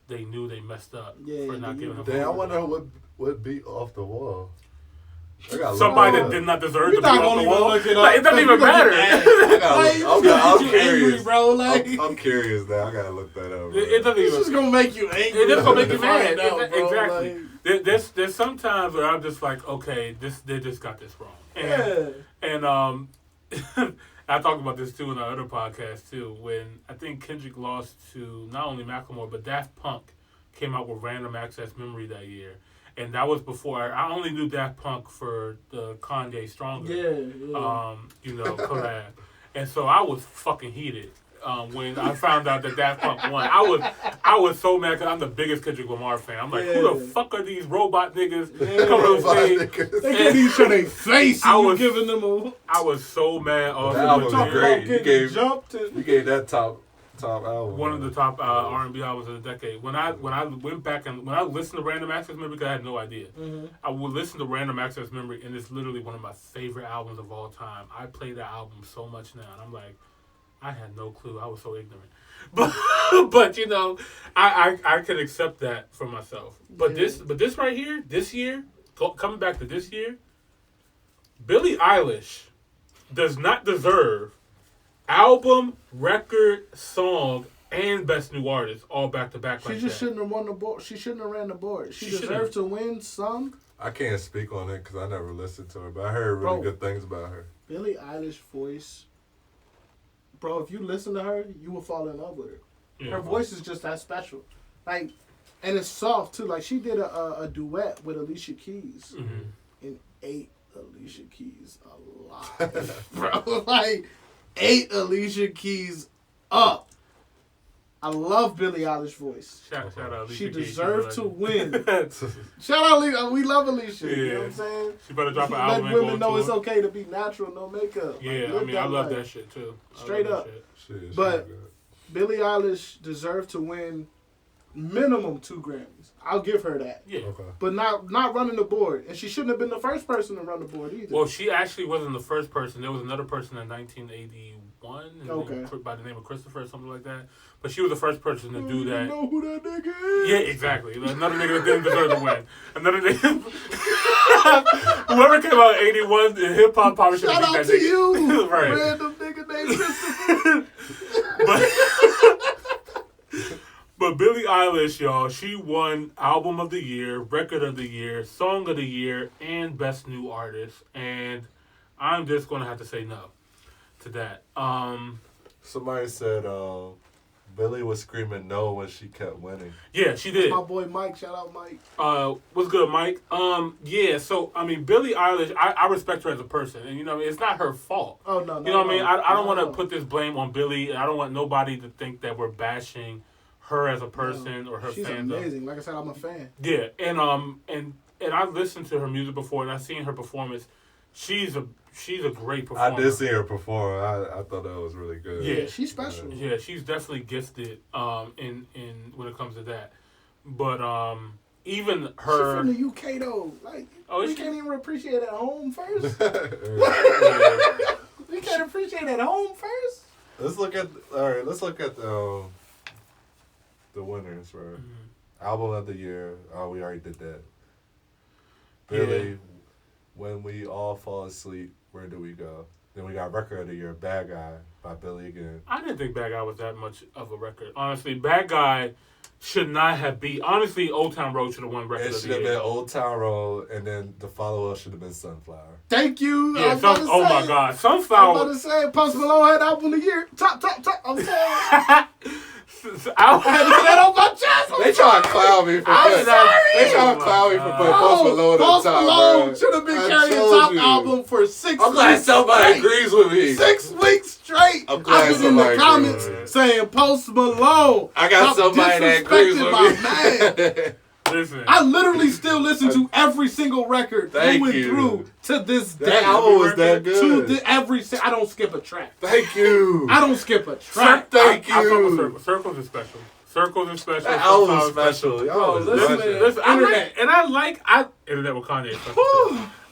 they knew they messed up for not giving him. Damn, I wonder what beat Off the Wall. Somebody that did not deserve to be off the wall. Look it Like, it doesn't even matter. I'm angry, bro. Like I'm curious now. I gotta look that up. It doesn't it's even. just gonna make you angry. It's just gonna make you mad. Out, bro. Exactly. Like, There's sometimes where I'm just like, okay, they just got this wrong. And I talked about this too in our other podcast too. When I think Kendrick lost to not only Macklemore but Daft Punk came out with Random Access Memory that year. And that was before I only knew Daft Punk for the Kanye Stronger, collab. And so I was fucking heated when I found out that Daft Punk won. I was so mad because I'm the biggest Kendrick Lamar fan. I'm like, who the fuck are these robot niggas coming on stage? They give each other a face. I was giving them a. I was so mad. That album was great. You gave that top album. One of the top R&B albums of the decade. When I went back and when I listened to Random Access Memory, because I had no idea, I would listen to Random Access Memory, and it's literally one of my favorite albums of all time. I play that album so much now, and I'm like, I had no clue. I was so ignorant, but you know, I can accept that for myself. But this right here, this year, coming back to this year, Billie Eilish does not deserve album, record, song and Best New Artist, all back to back. She just shouldn't have won the board. She shouldn't have ran the board. She deserved to win some. I can't speak on it because I never listened to her, but I heard really good things about her. Billie Eilish voice, bro. If you listen to her, you will fall in love with her. Yeah. Her voice is just that special, like, and it's soft too. Like she did a duet with Alicia Keys, and ate Alicia Keys a lot, bro. Like ate Alicia Keys up. I love Billie Eilish voice. Shout out Alicia She Keys. deserved to win. Shout out Alicia. We love Alicia. Yeah. You know what I'm saying? She better drop an album. Let women know it's okay to be natural, no makeup. Yeah, like, I love that shit too. Straight up. Shit, but Billie Eilish deserved to win minimum 2 Grammys. I'll give her that. Yeah. Okay. But not running the board. And she shouldn't have been the first person to run the board either. Well, she actually wasn't the first person. There was another person in 1981 by the name of Christopher or something like that. But she was the first person to do that. You know who that nigga is? Yeah, exactly. Another nigga that didn't deserve to win. Another nigga. Whoever came out in 81 in hip hop probably should have beat that nigga. Shout out to you. Right. Random nigga named Christopher. But Billie Eilish, y'all, she won Album of the Year, Record of the Year, Song of the Year, and Best New Artist. And I'm just going to have to say no to that. Somebody said Billie was screaming no when she kept winning. Yeah, she did. My boy Mike, shout out Mike. What's good, Mike? Yeah, so, I mean, Billie Eilish, I respect her as a person. And, you know, it's not her fault. Oh, no. You know what I mean? I don't want to put this blame on Billie. I don't want nobody to think that we're bashing her as a person or her She's fandom. amazing. Like I said, I'm a fan. Yeah, and I listened to her music before, and I've seen her performance. She's a great performer. I did see her perform. I thought that was really good. Yeah, she's special. Yeah, she's definitely gifted. In when it comes to that, but even her. She's from the UK though. Like, we can't even appreciate it at home first. We can't appreciate it at home first. Let's look at the winners for Album of the Year. Oh, we already did that. Billie, When We All Fall Asleep, Where Do We Go? Then we got Record of the Year, Bad Guy by Billie again. I didn't think Bad Guy was that much of a record. Honestly, Bad Guy should not have beat. Honestly, Old Town Road should have won Record of the Year. It should have been Old Town Road, and then the follow-up should have been Sunflower. Thank you. Yeah, oh my God. Sunflower. I'm about to say, Post Malone had Album of the Year. Top. I'm sorry. I had to get that off my chest. They trying to clown me for putting Post Malone Post at the top. Malone should have been carrying top album for 6 weeks. I'm glad somebody agrees with me. 6 weeks straight. I'm glad I've been in the comments saying Post Malone. I got somebody that agrees with me. Listen. I literally still listen to every single record through and through to this day. That album was that good. I don't skip a track. Thank you. I don't skip a track. Thank you. I fuck with Circles is special. Circles is special. That album is special. Y'all listen, Internet. And I like Internet with Kanye.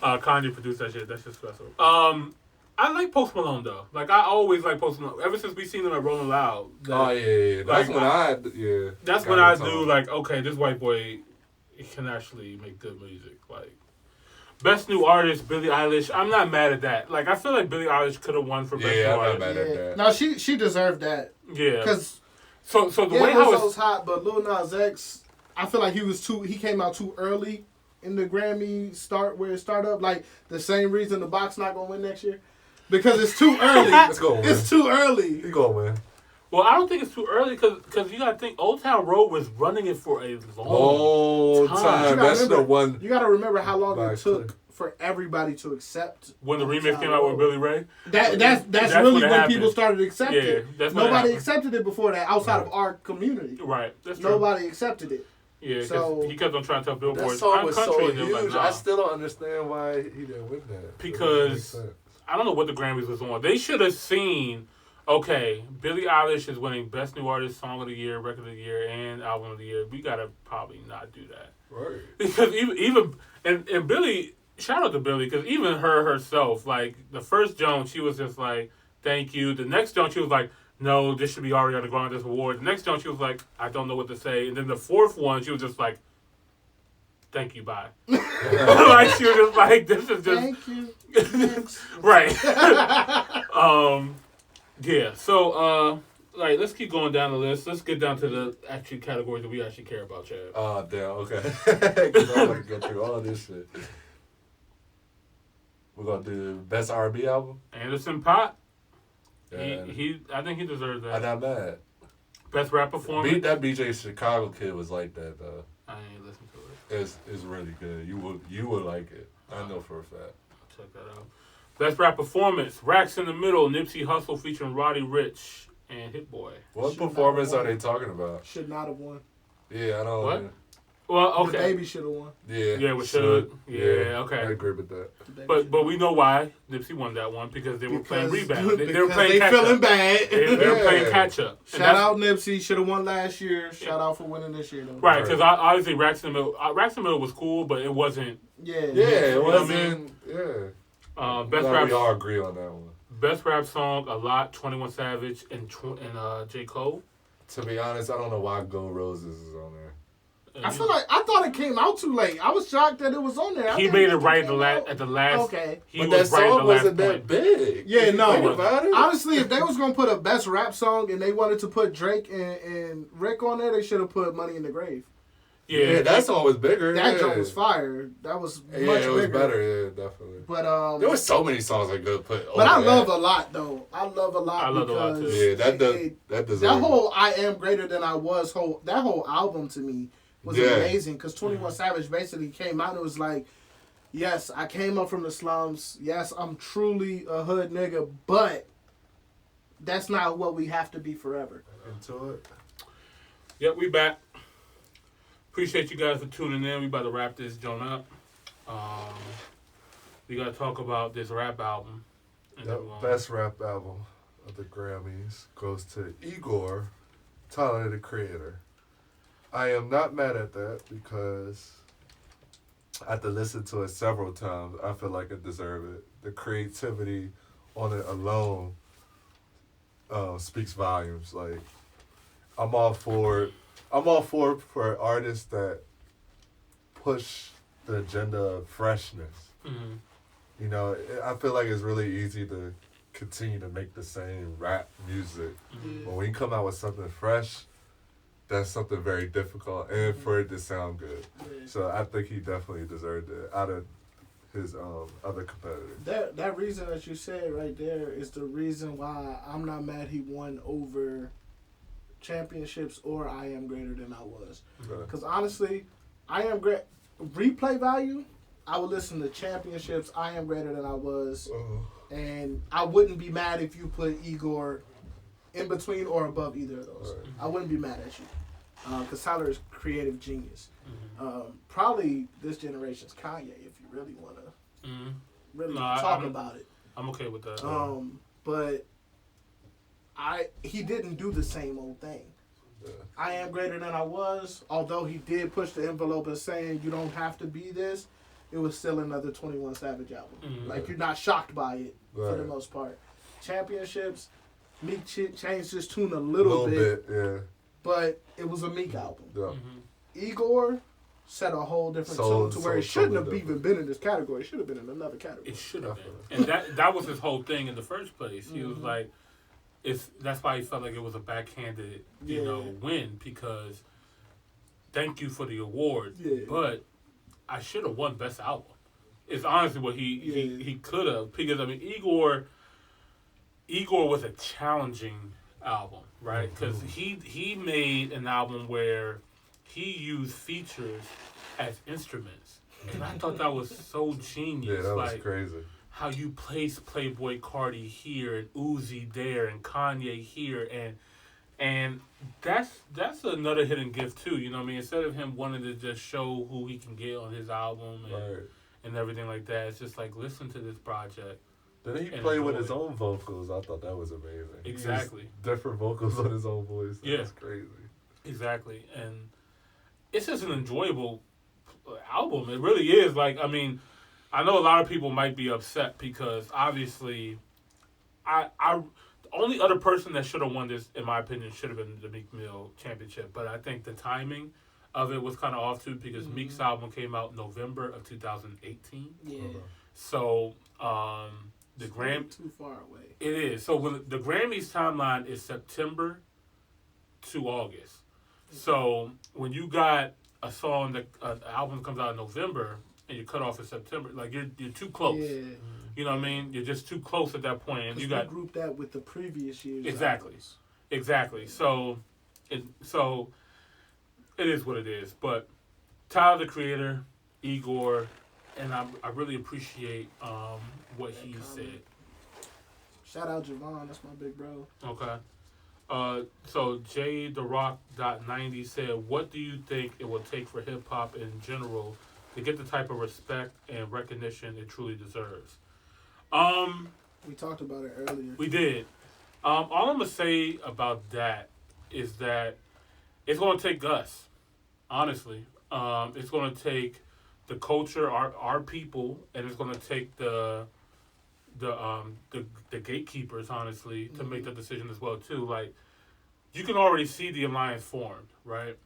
Kanye produced that shit. That shit's special. I like Post Malone though. Like I always like Post Malone. Ever since we seen him at Rolling Loud. That's when That's when I do like, okay, this white boy can actually make good music. Like Best New Artist, Billie Eilish. I'm not mad at that. Like I feel like Billie Eilish could have won for Best New Artist. I'm not mad at that. No, she deserved that. Yeah. Because so the way how it was hot, but Lil Nas X, I feel like he came out too early in the Grammy where it started up. Like the same reason the box not gonna win next year. Because it's too early. It's too early. He gonna win. Well, I don't think it's too early because you got to think Old Town Road was running it for a long time. That's the one. You got to remember how long it took for everybody to accept. When the remix came out with Billy Ray? That's really when people started accepting it. Nobody accepted it before that outside of our community. Right. That's true. Nobody accepted it. Yeah, so he kept on trying to tell Billboard. That song was so huge. Like, nah. I still don't understand why he didn't win that. Because I don't know what the Grammys was on. They should have seen, okay, Billie Eilish is winning Best New Artist, Song of the Year, Record of the Year, and Album of the Year. We gotta probably not do that. Right. Because even and Billie, shout out to Billie, because even her herself, like the first Joan, she was just like, thank you. The next Joan, she was like, no, this should be Ariana Grande's award. The next Joan, she was like, I don't know what to say. And then the fourth one, she was just like, thank you, bye. Like she was just like, this is just thank you. Right. Yeah. So like, let's keep going down the list. Let's get down to the actual categories that we actually care about, Chad. Oh, damn, okay. Because I'm going to go through all this shit. We're going to do Best R&B Album? Anderson .Paak. Yeah. I think he deserves that. I'm not mad. Best rap performance. That BJ Chicago kid was like that, though. I ain't listen to it. It's really good. You would like it. I know for a fact. I'll check that out. Best rap performance. Racks in the Middle. Nipsey Hussle featuring Roddy Ricch and Hit Boy. What performance are they talking about? Should not have won. Yeah, I don't. What? Well, okay. The Baby should have won. Yeah. Yeah, we should. Yeah, okay. I agree with that. But we know why Nipsey won that one because they were playing rebound. They were playing they catch feeling up. bad. They were playing catch up. Shout out Nipsey. Should have won last year. Shout out for winning this year, though. Right, because obviously Racks in the Middle was cool, but it wasn't. Yeah, it wasn't. Yeah. Best rap. We all agree on that one. Best rap song, A Lot, 21 Savage, and J. Cole. To be honest, I don't know why Go Roses is on there. I thought it came out too late. I was shocked that it was on there. He made it right at the last. Okay, but that song wasn't that big. Yeah, no. About it? Honestly, if they was gonna put a best rap song and they wanted to put Drake and Rick on there, they should have put Money in the Grave. Yeah, that song was bigger. That joint was fire. That was much bigger. Yeah, it was better. Yeah, definitely. But there was so many songs I could put. But I love A Lot though. I love A Lot. I love A Lot too. Yeah, that deserves. That whole I Am Greater Than I Was that whole album to me was amazing because 21 Savage basically came out and was like, yes, I came up from the slums. Yes, I'm truly a hood nigga, but that's not what we have to be forever. Into it. Yep, we back. Appreciate you guys for tuning in. We about to wrap this joint up. We got to talk about this rap album. The best rap album of the Grammys goes to Igor, Tyler, the Creator. I am not mad at that because after listening to it several times, I feel like it deserved it. The creativity on it alone speaks volumes. Like, I'm all for artists that push the agenda of freshness. Mm-hmm. You know, I feel like it's really easy to continue to make the same rap music. Mm-hmm. But when you come out with something fresh, that's something very difficult, and for it to sound good. Yeah. So I think he definitely deserved it out of his other competitors. That reason that you said right there is the reason why I'm not mad he won over championships or I Am Greater Than I Was. Because honestly, I Am Great replay value, I would listen to championships, I Am Greater Than I Was, and I wouldn't be mad if you put Igor in between or above either of those. Right. I wouldn't be mad at you. Because Tyler is creative genius. Mm-hmm. Probably this generation's Kanye, if you really want to talk about it. I'm okay with that. But he didn't do the same old thing. Yeah. I Am Greater Than I Was, although he did push the envelope and saying you don't have to be this, it was still another 21 Savage album. Mm-hmm. Like, you're not shocked by it for the most part. Championships, Meek changed his tune a little bit, yeah. But it was a Meek album. Yeah. Mm-hmm. Igor set a whole different tone to where it shouldn't have even been in this category. It should have been in another category. It should have been. And that was his whole thing in the first place. He was like, that's why he felt like it was a backhanded, win, because thank you for the award, but I should have won Best Album. It's honestly what he could have, because I mean Igor was a challenging album, right? Because he made an album where he used features as instruments, and I thought that was so genius. Yeah, that was crazy. How you place Playboy Cardi here and Uzi there and Kanye here, and that's another hidden gift too. You know what I mean? Instead of him wanting to just show who he can get on his album and everything like that, it's just like, listen to this project. Then he played with his own vocals. I thought that was amazing. Exactly. Different vocals on his own voice. That's crazy. Exactly. And it's just an enjoyable album. It really is. Like, I mean, I know a lot of people might be upset because obviously the only other person that should have won this, in my opinion, should have been the Meek Mill Championship. But I think the timing of it was kind of off too, because Meek's album came out November of 2018. Yeah. So the Grammy too far away. It is. So when the Grammys timeline is September to August. So when you got a song that an album comes out in November and you cut off in September, like you're too close. Yeah. You know what I mean? You're just too close at that point, and you got group that with the previous years. Exactly. So it is what it is. But Tyler the Creator, Igor, and I really appreciate what he said. Shout out Javon, that's my big bro. Okay. So JTheRock.90 said, what do you think it will take for hip hop in general to get the type of respect and recognition it truly deserves? We talked about it earlier. We did. All I'm gonna say about that is that it's gonna take us, honestly. It's gonna take the culture, our people, and it's gonna take the gatekeepers, honestly, to make the decision as well too. Like, you can already see the alliance formed, right,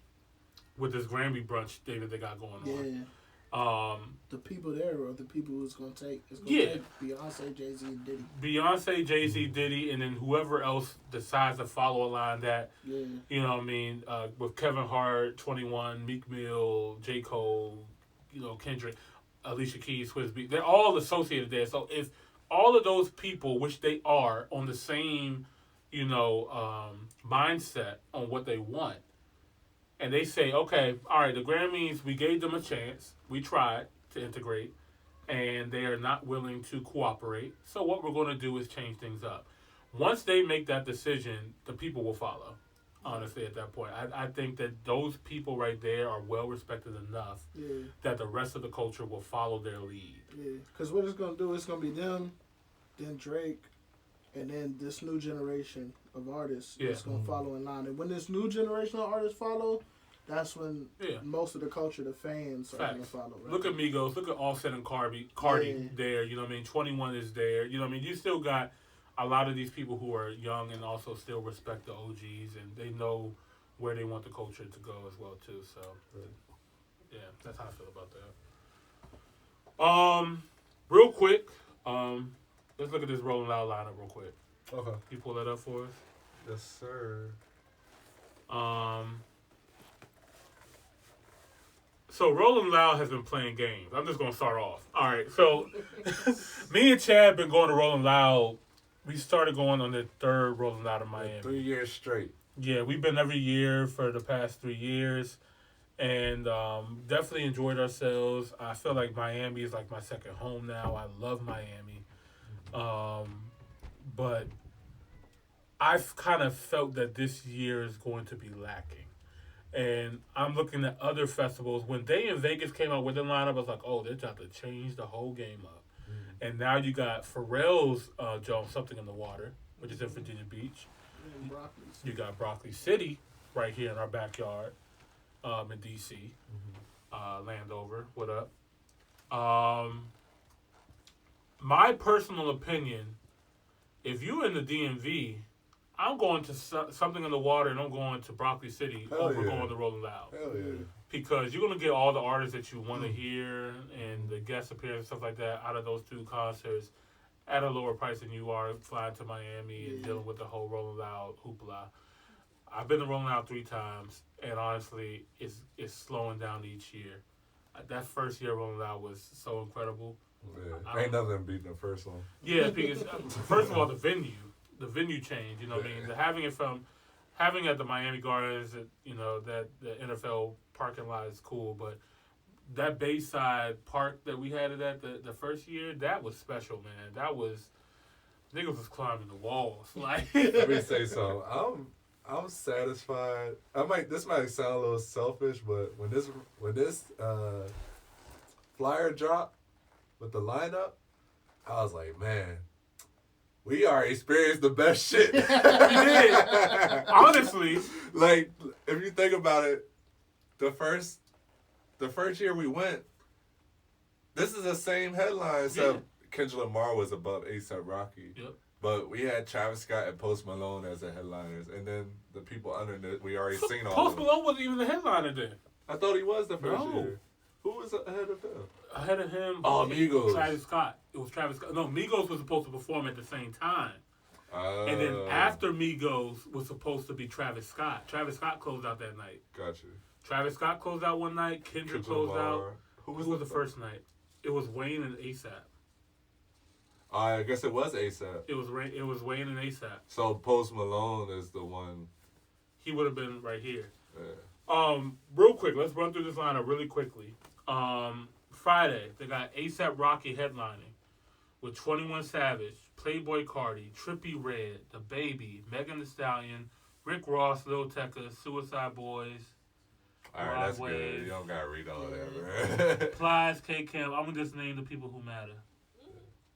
with this Grammy brunch thing that they got going on. The people there are the people who's gonna take. It's gonna take Beyonce, Jay-Z, and Diddy. Beyonce, Jay-Z, Diddy, and then whoever else decides to follow a line that, you know what I mean, with Kevin Hart, 21, Meek Mill, J. Cole, Kendrick, Alicia Keys, Swizz Beatz, they're all associated there. So if all of those people, which they are, on the same, mindset on what they want, and they say, okay, all right, the Grammys, we gave them a chance. We tried to integrate, and they are not willing to cooperate. So what we're going to do is change things up. Once they make that decision, the people will follow, honestly, at that point. I think that those people right there are well-respected enough that the rest of the culture will follow their lead. Yeah, because what it's going to do, it's going to be them, then Drake, and then this new generation of artists that's going to follow in line. And when this new generation of artists follow, that's when most of the culture, the fans, are going to follow. Right? Look at Migos. Look at Offset and Cardi there. You know what I mean? 21 is there. You know what I mean? You still got a lot of these people who are young and also still respect the OGs, and they know where they want the culture to go as well too. So, yeah, that's how I feel about that. Real quick, let's look at this Rolling Loud lineup real quick. Okay. You pull that up for us? Yes, sir. So Rolling Loud has been playing games. I'm just gonna start off. All right. So me and Chad been going to Rolling Loud. We started going on the third Rolling Loud in Miami. 3 years straight. Yeah, we've been every year for the past 3 years, and definitely enjoyed ourselves. I feel like Miami is like my second home now. I love Miami, but I've kind of felt that this year is going to be lacking. And I'm looking at other festivals. When Day in Vegas came out with their lineup, I was like, oh, they're trying to change the whole game up. Mm-hmm. And now you got Pharrell's Something in the Water, which is in Virginia Beach. You got Broccoli City right here in our backyard in D.C. Mm-hmm. Landover, what up? My personal opinion, if you're in the DMV, I'm going to Something in the Water, and I'm going to Broccoli City over going to Rolling Loud. Hell yeah. Because you're going to get all the artists that you want to hear and the guest appearances and stuff like that out of those two concerts at a lower price than you are flying to Miami and dealing with the whole Rolling Loud hoopla. I've been to Rolling Loud 3 times, and honestly, it's slowing down each year. That first year Rolling Loud was so incredible. Yeah. Ain't nothing beating the first one. Yeah, because first of all, the venue change, you know what I mean? Having at the Miami Gardens, that the NFL parking lot is cool, but that Bayside Park that we had it at the first year, that was special, man. That was, niggas was climbing the walls. Like, let me say something. I'm satisfied. This might sound a little selfish, but when this flyer dropped with the lineup, I was like, man, we are experiencing the best shit. We did. Honestly. Like, if you think about it, the first year we went, this is the same headline, except Kendrick Lamar was above A$AP Rocky. Yep. But we had Travis Scott and Post Malone as the headliners, and then the people under it, we already seen all Post of them. Malone wasn't even the headliner then. I thought he was the first year. Who was ahead of him? Ahead of him. Oh, Migos. Travis Scott. It was Travis Scott. No, Migos was supposed to perform at the same time. And then after Migos was supposed to be Travis Scott. Travis Scott closed out that night. Gotcha. Travis Scott closed out one night. Kendrick closed out. Who was the first night? It was Wayne and ASAP. I guess it was ASAP. It was Wayne and ASAP. So Post Malone is the one. He would have been right here. Yeah. Real quick, let's run through this lineup really quickly. Friday, they got ASAP Rocky headlining with 21 Savage, Playboy Cardi, Trippie Redd, The Baby, Megan Thee Stallion, Rick Ross, Lil Tecca, Suicide Boys. All right, that's good. You don't gotta read all that, bro. Plies, K Camp. I'm gonna just name the people who matter.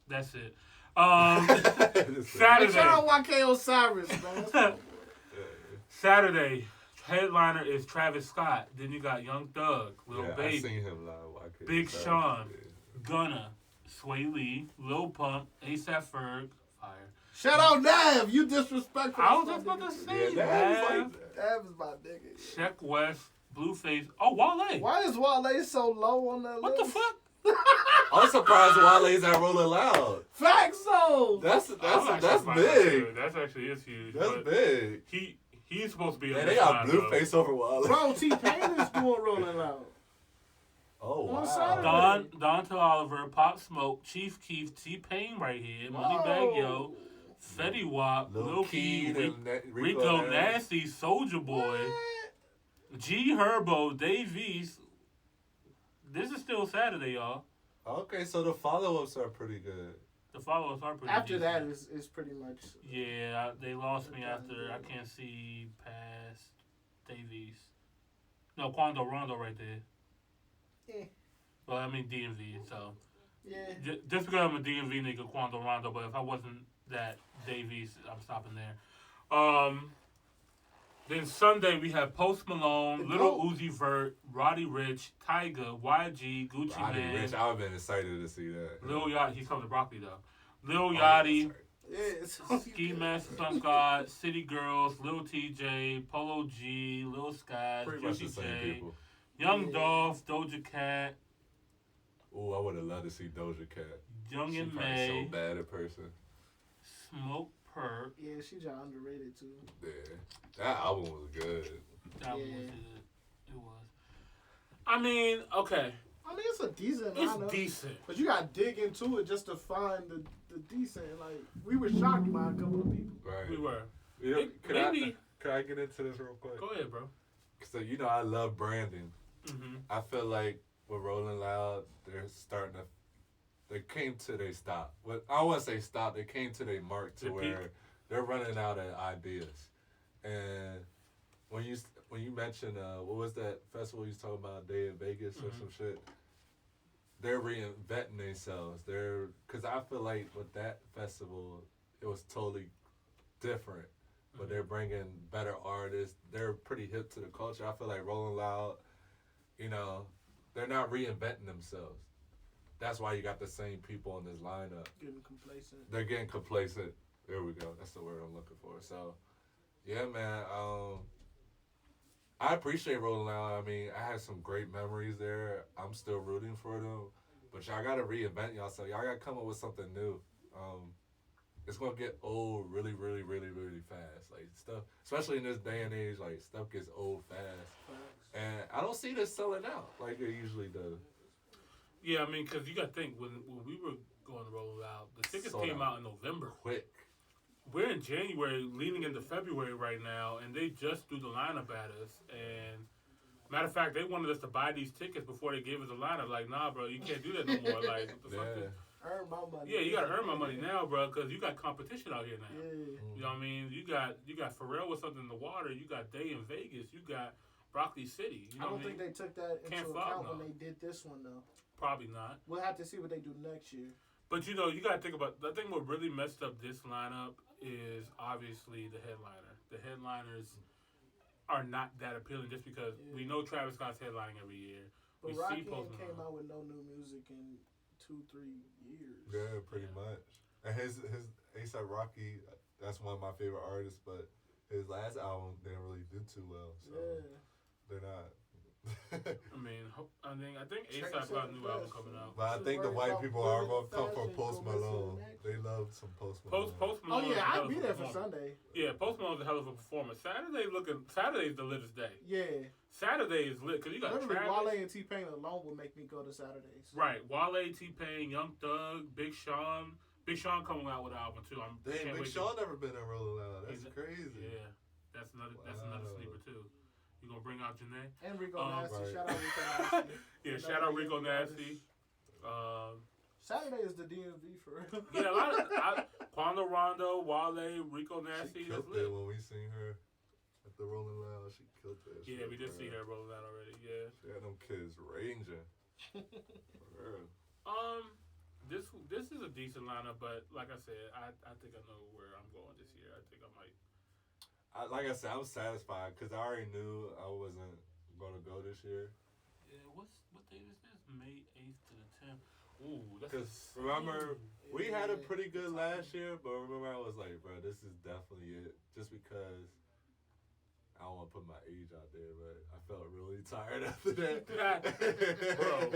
That's it. Saturday. Shout out YK Osiris, man. Saturday, headliner is Travis Scott. Then you got Young Thug, Lil Baby, I seen him live. YK Big Osiris, Sean, yeah. Gunna, Sway Lee, Lil Pump, ASAP Ferg, Fire. Shout out Nav, you disrespectful. I was just about to say that. Nav is my nigga. Sheck West, Blueface. Oh, Wale. Why is Wale so low on that What list? the fuck? I'm surprised Wale's at Rolling Loud. Facts though. That's I'm big. surprised. That's actually is huge. That's but big. He's supposed to be. And they got Blueface over Wale. Bro, T-Pain is doing Rolling Loud. Oh wow. On Saturday. Donta Oliver, Pop Smoke, Chief Keef, T-Pain right here, Moneybagg Yo, Fetty Wap, Lil Key, Rico Nasty, Soulja Boy, G Herbo, Dave East. This is still Saturday, y'all. Okay, so the follow-ups are pretty good. The follow-ups are pretty After decent. that is pretty much. Yeah, they lost me after. I can't see past Davies. No, Quando Rondo right there. Yeah. Well, I mean DMV, so. Yeah. Just because I'm a DMV nigga, Quando Rondo, but if I wasn't that Davies, I'm stopping there. Then Sunday we have Post Malone, Lil Uzi Vert, Roddy Ricch, Tyga, YG, Gucci Roddy Mane. Ricch, I would have been excited to see that. Lil Yachty, he's coming to Broccoli though. Lil Yachty, Yeah, Ski Mask, Sun God, City Girls, Lil TJ, Polo G, Lil Sky, Pretty much the Juicy same J, people. Young Dolph, Doja Cat, Ooh, I would have loved to see Doja Cat. Young She's and probably May, so bad in person. Smoke Perk. Yeah, she just underrated too. Yeah, that album was good. That was good. It was. I mean, okay. I mean, it's a decent It's lineup. decent. But you gotta dig into it just to find the decent. Like, we were shocked by a couple of people. Right. We were. You know, Maybe. Can I get into this real quick? Go ahead, bro. So, you know, I love branding. Mm-hmm. I feel like with Rolling Loud, they're starting to. They came to their stop. Well, I don't want to say stop. They came to their mark to where they're running out of ideas. And when you mentioned what was that festival you was talking about, Day in Vegas or some shit? They're reinventing themselves. Because I feel like with that festival, it was totally different. But they're bringing better artists. They're pretty hip to the culture. I feel like Rolling Loud, you know, they're not reinventing themselves. That's why you got the same people in this lineup. Getting complacent. They're getting complacent. There we go. That's the word I'm looking for. So, yeah, man. I appreciate Rolling Loud. I mean, I had some great memories there. I'm still rooting for them. But y'all got to reinvent yourself. Y'all got to come up with something new. It's going to get old really, really, really, really fast. Like, stuff, especially in this day and age, like, stuff gets old fast. And I don't see this selling out like it usually does. Yeah, I mean, because you got to think, when we were going to Roll Out, the tickets came out in November. Quick. We're in January, leaning into February right now, and they just threw the lineup at us. And matter of fact, they wanted us to buy these tickets before they gave us the lineup. Like, nah, bro, you can't do that no more. Like, what the fuck? Earn my money. Yeah, you got to earn my money now, bro, because you got competition out here now. Yeah. You know what I mean? You got Pharrell with something in the water. You got Day in Vegas. You got Broccoli City. You know I don't think they took that into account when they did this one, though. Probably not. We'll have to see what they do next year. But, you know, you got to think about, I think what really messed up this lineup is obviously the headliner. The headliners are not that appealing just because we know Travis Scott's headlining every year. But we Rocky see Post came Malone. out with no new music in 2-3 years. Yeah, pretty much. And his A$AP Rocky, that's one of my favorite artists, but his last album didn't really do too well. So they're not. I mean, I think Check ASAP got a yourself new first. album coming out. But I think the white people are gonna come for Post Malone. They love some Post Malone. Post Oh Malone. yeah, I'd be there for Sunday. Yeah, Post Malone's a hell of a performer. Saturday's the littest day. Yeah. Saturday is lit because you got Literally, Travis. Wale and T-Pain alone will make me go to Saturdays. Right, Wale, T-Pain, Young Thug, Big Sean. Big Sean coming out with an album too. Damn, Big Sean never been in Rolling Loud. That's crazy. Yeah, that's another sleeper too. You gonna bring out Janae and Rico Nasty? Right. Shout out Rico Nasty. Yeah, shout out Rico Nasty. Saturday is the DMV for real. Yeah, a lot of Quando Rondo, Wale, Rico Nasty. She killed it when we seen her at the Rolling Loud. She killed that. Yeah, we did see her rolling out already. Yeah, she had them kids ranging. For real. This is a decent lineup, but like I said, I think I know where I'm going this year. I think I might. Like I said, I'm satisfied because I already knew I wasn't gonna go this year. Yeah, what date is this? May 8th to the 10th. Ooh, that's because remember we had a pretty good last year, but remember I was like, bro, this is definitely it. Just because I don't want to put my age out there, but I felt really tired after that. Bro,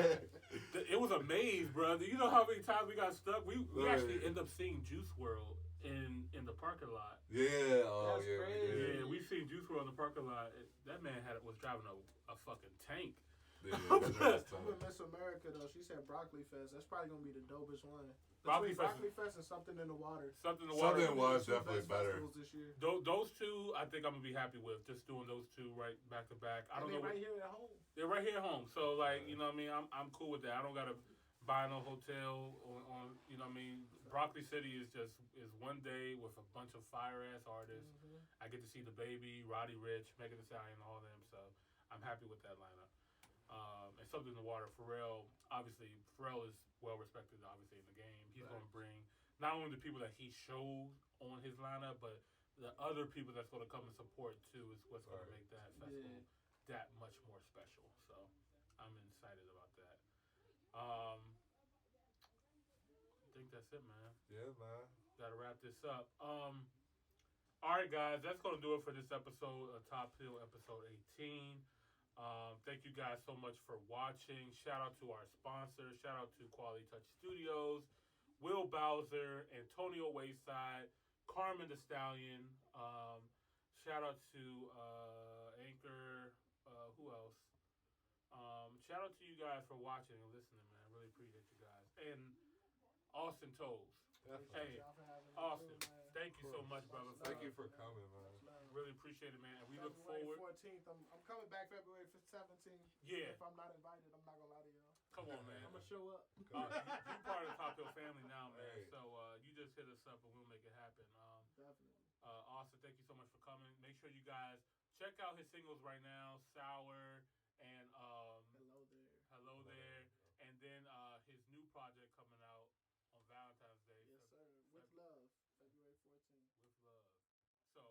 it was a maze, bro. You know how many times we got stuck? We actually end up seeing Juice WRLD in the parking lot. Yeah, That's crazy. Yeah, we seen Juice WRLD in the parking lot. That man was driving a fucking tank. Yeah, that's I'm with Miss America though. She said Broccoli Fest. That's probably gonna be the dopest one. Broccoli Fest and Something in the Water. Something in the Water. Something was definitely better. This year. Those two, I think I'm gonna be happy with. Just doing those two right back to back. I don't know. Right here at home. They're right here at home. So like, you know what I mean? I'm cool with that. I don't gotta buy no hotel on you know what I mean? Broccoli City is one day with a bunch of fire ass artists. Mm-hmm. I get to see the Baby, Roddy Ricch, Megan Thee Stallion, all of them. So I'm happy with that lineup. And Something in the Water, Pharrell is well respected, obviously, in the game. He's going to bring not only the people that he shows on his lineup, but the other people that's going to come and support, too, is what's going to make that festival that much more special. So I'm excited about that. I think that's it, man. Yeah, man. Got to wrap this up. All right, guys, that's going to do it for this episode of Top Hill, episode 18. Thank you guys so much for watching. Shout out to our sponsors. Shout out to Quality Touch Studios, Will Bowser, Antonio Wayside, Carmen the Stallion. Shout out to Anchor. Who else? Shout out to you guys for watching and listening, man. I really appreciate you guys. And Austin Toles. Hey, Austin, thank you so much, brother. Thank you for coming, man. Really appreciate it, man. And we look February forward. 14th. I'm coming back February 17th. Yeah. If I'm not invited, I'm not gonna lie to y'all. Come on, man. I'm gonna show up. You're part of the Top Hill family now, man. Hey. So you just hit us up and we'll make it happen. Definitely. Austin, thank you so much for coming. Make sure you guys check out his singles right now, Sour and Hello There, and then his new project coming out on Valentine's Day. Yes, sir. With Love, February 14th. With Love. So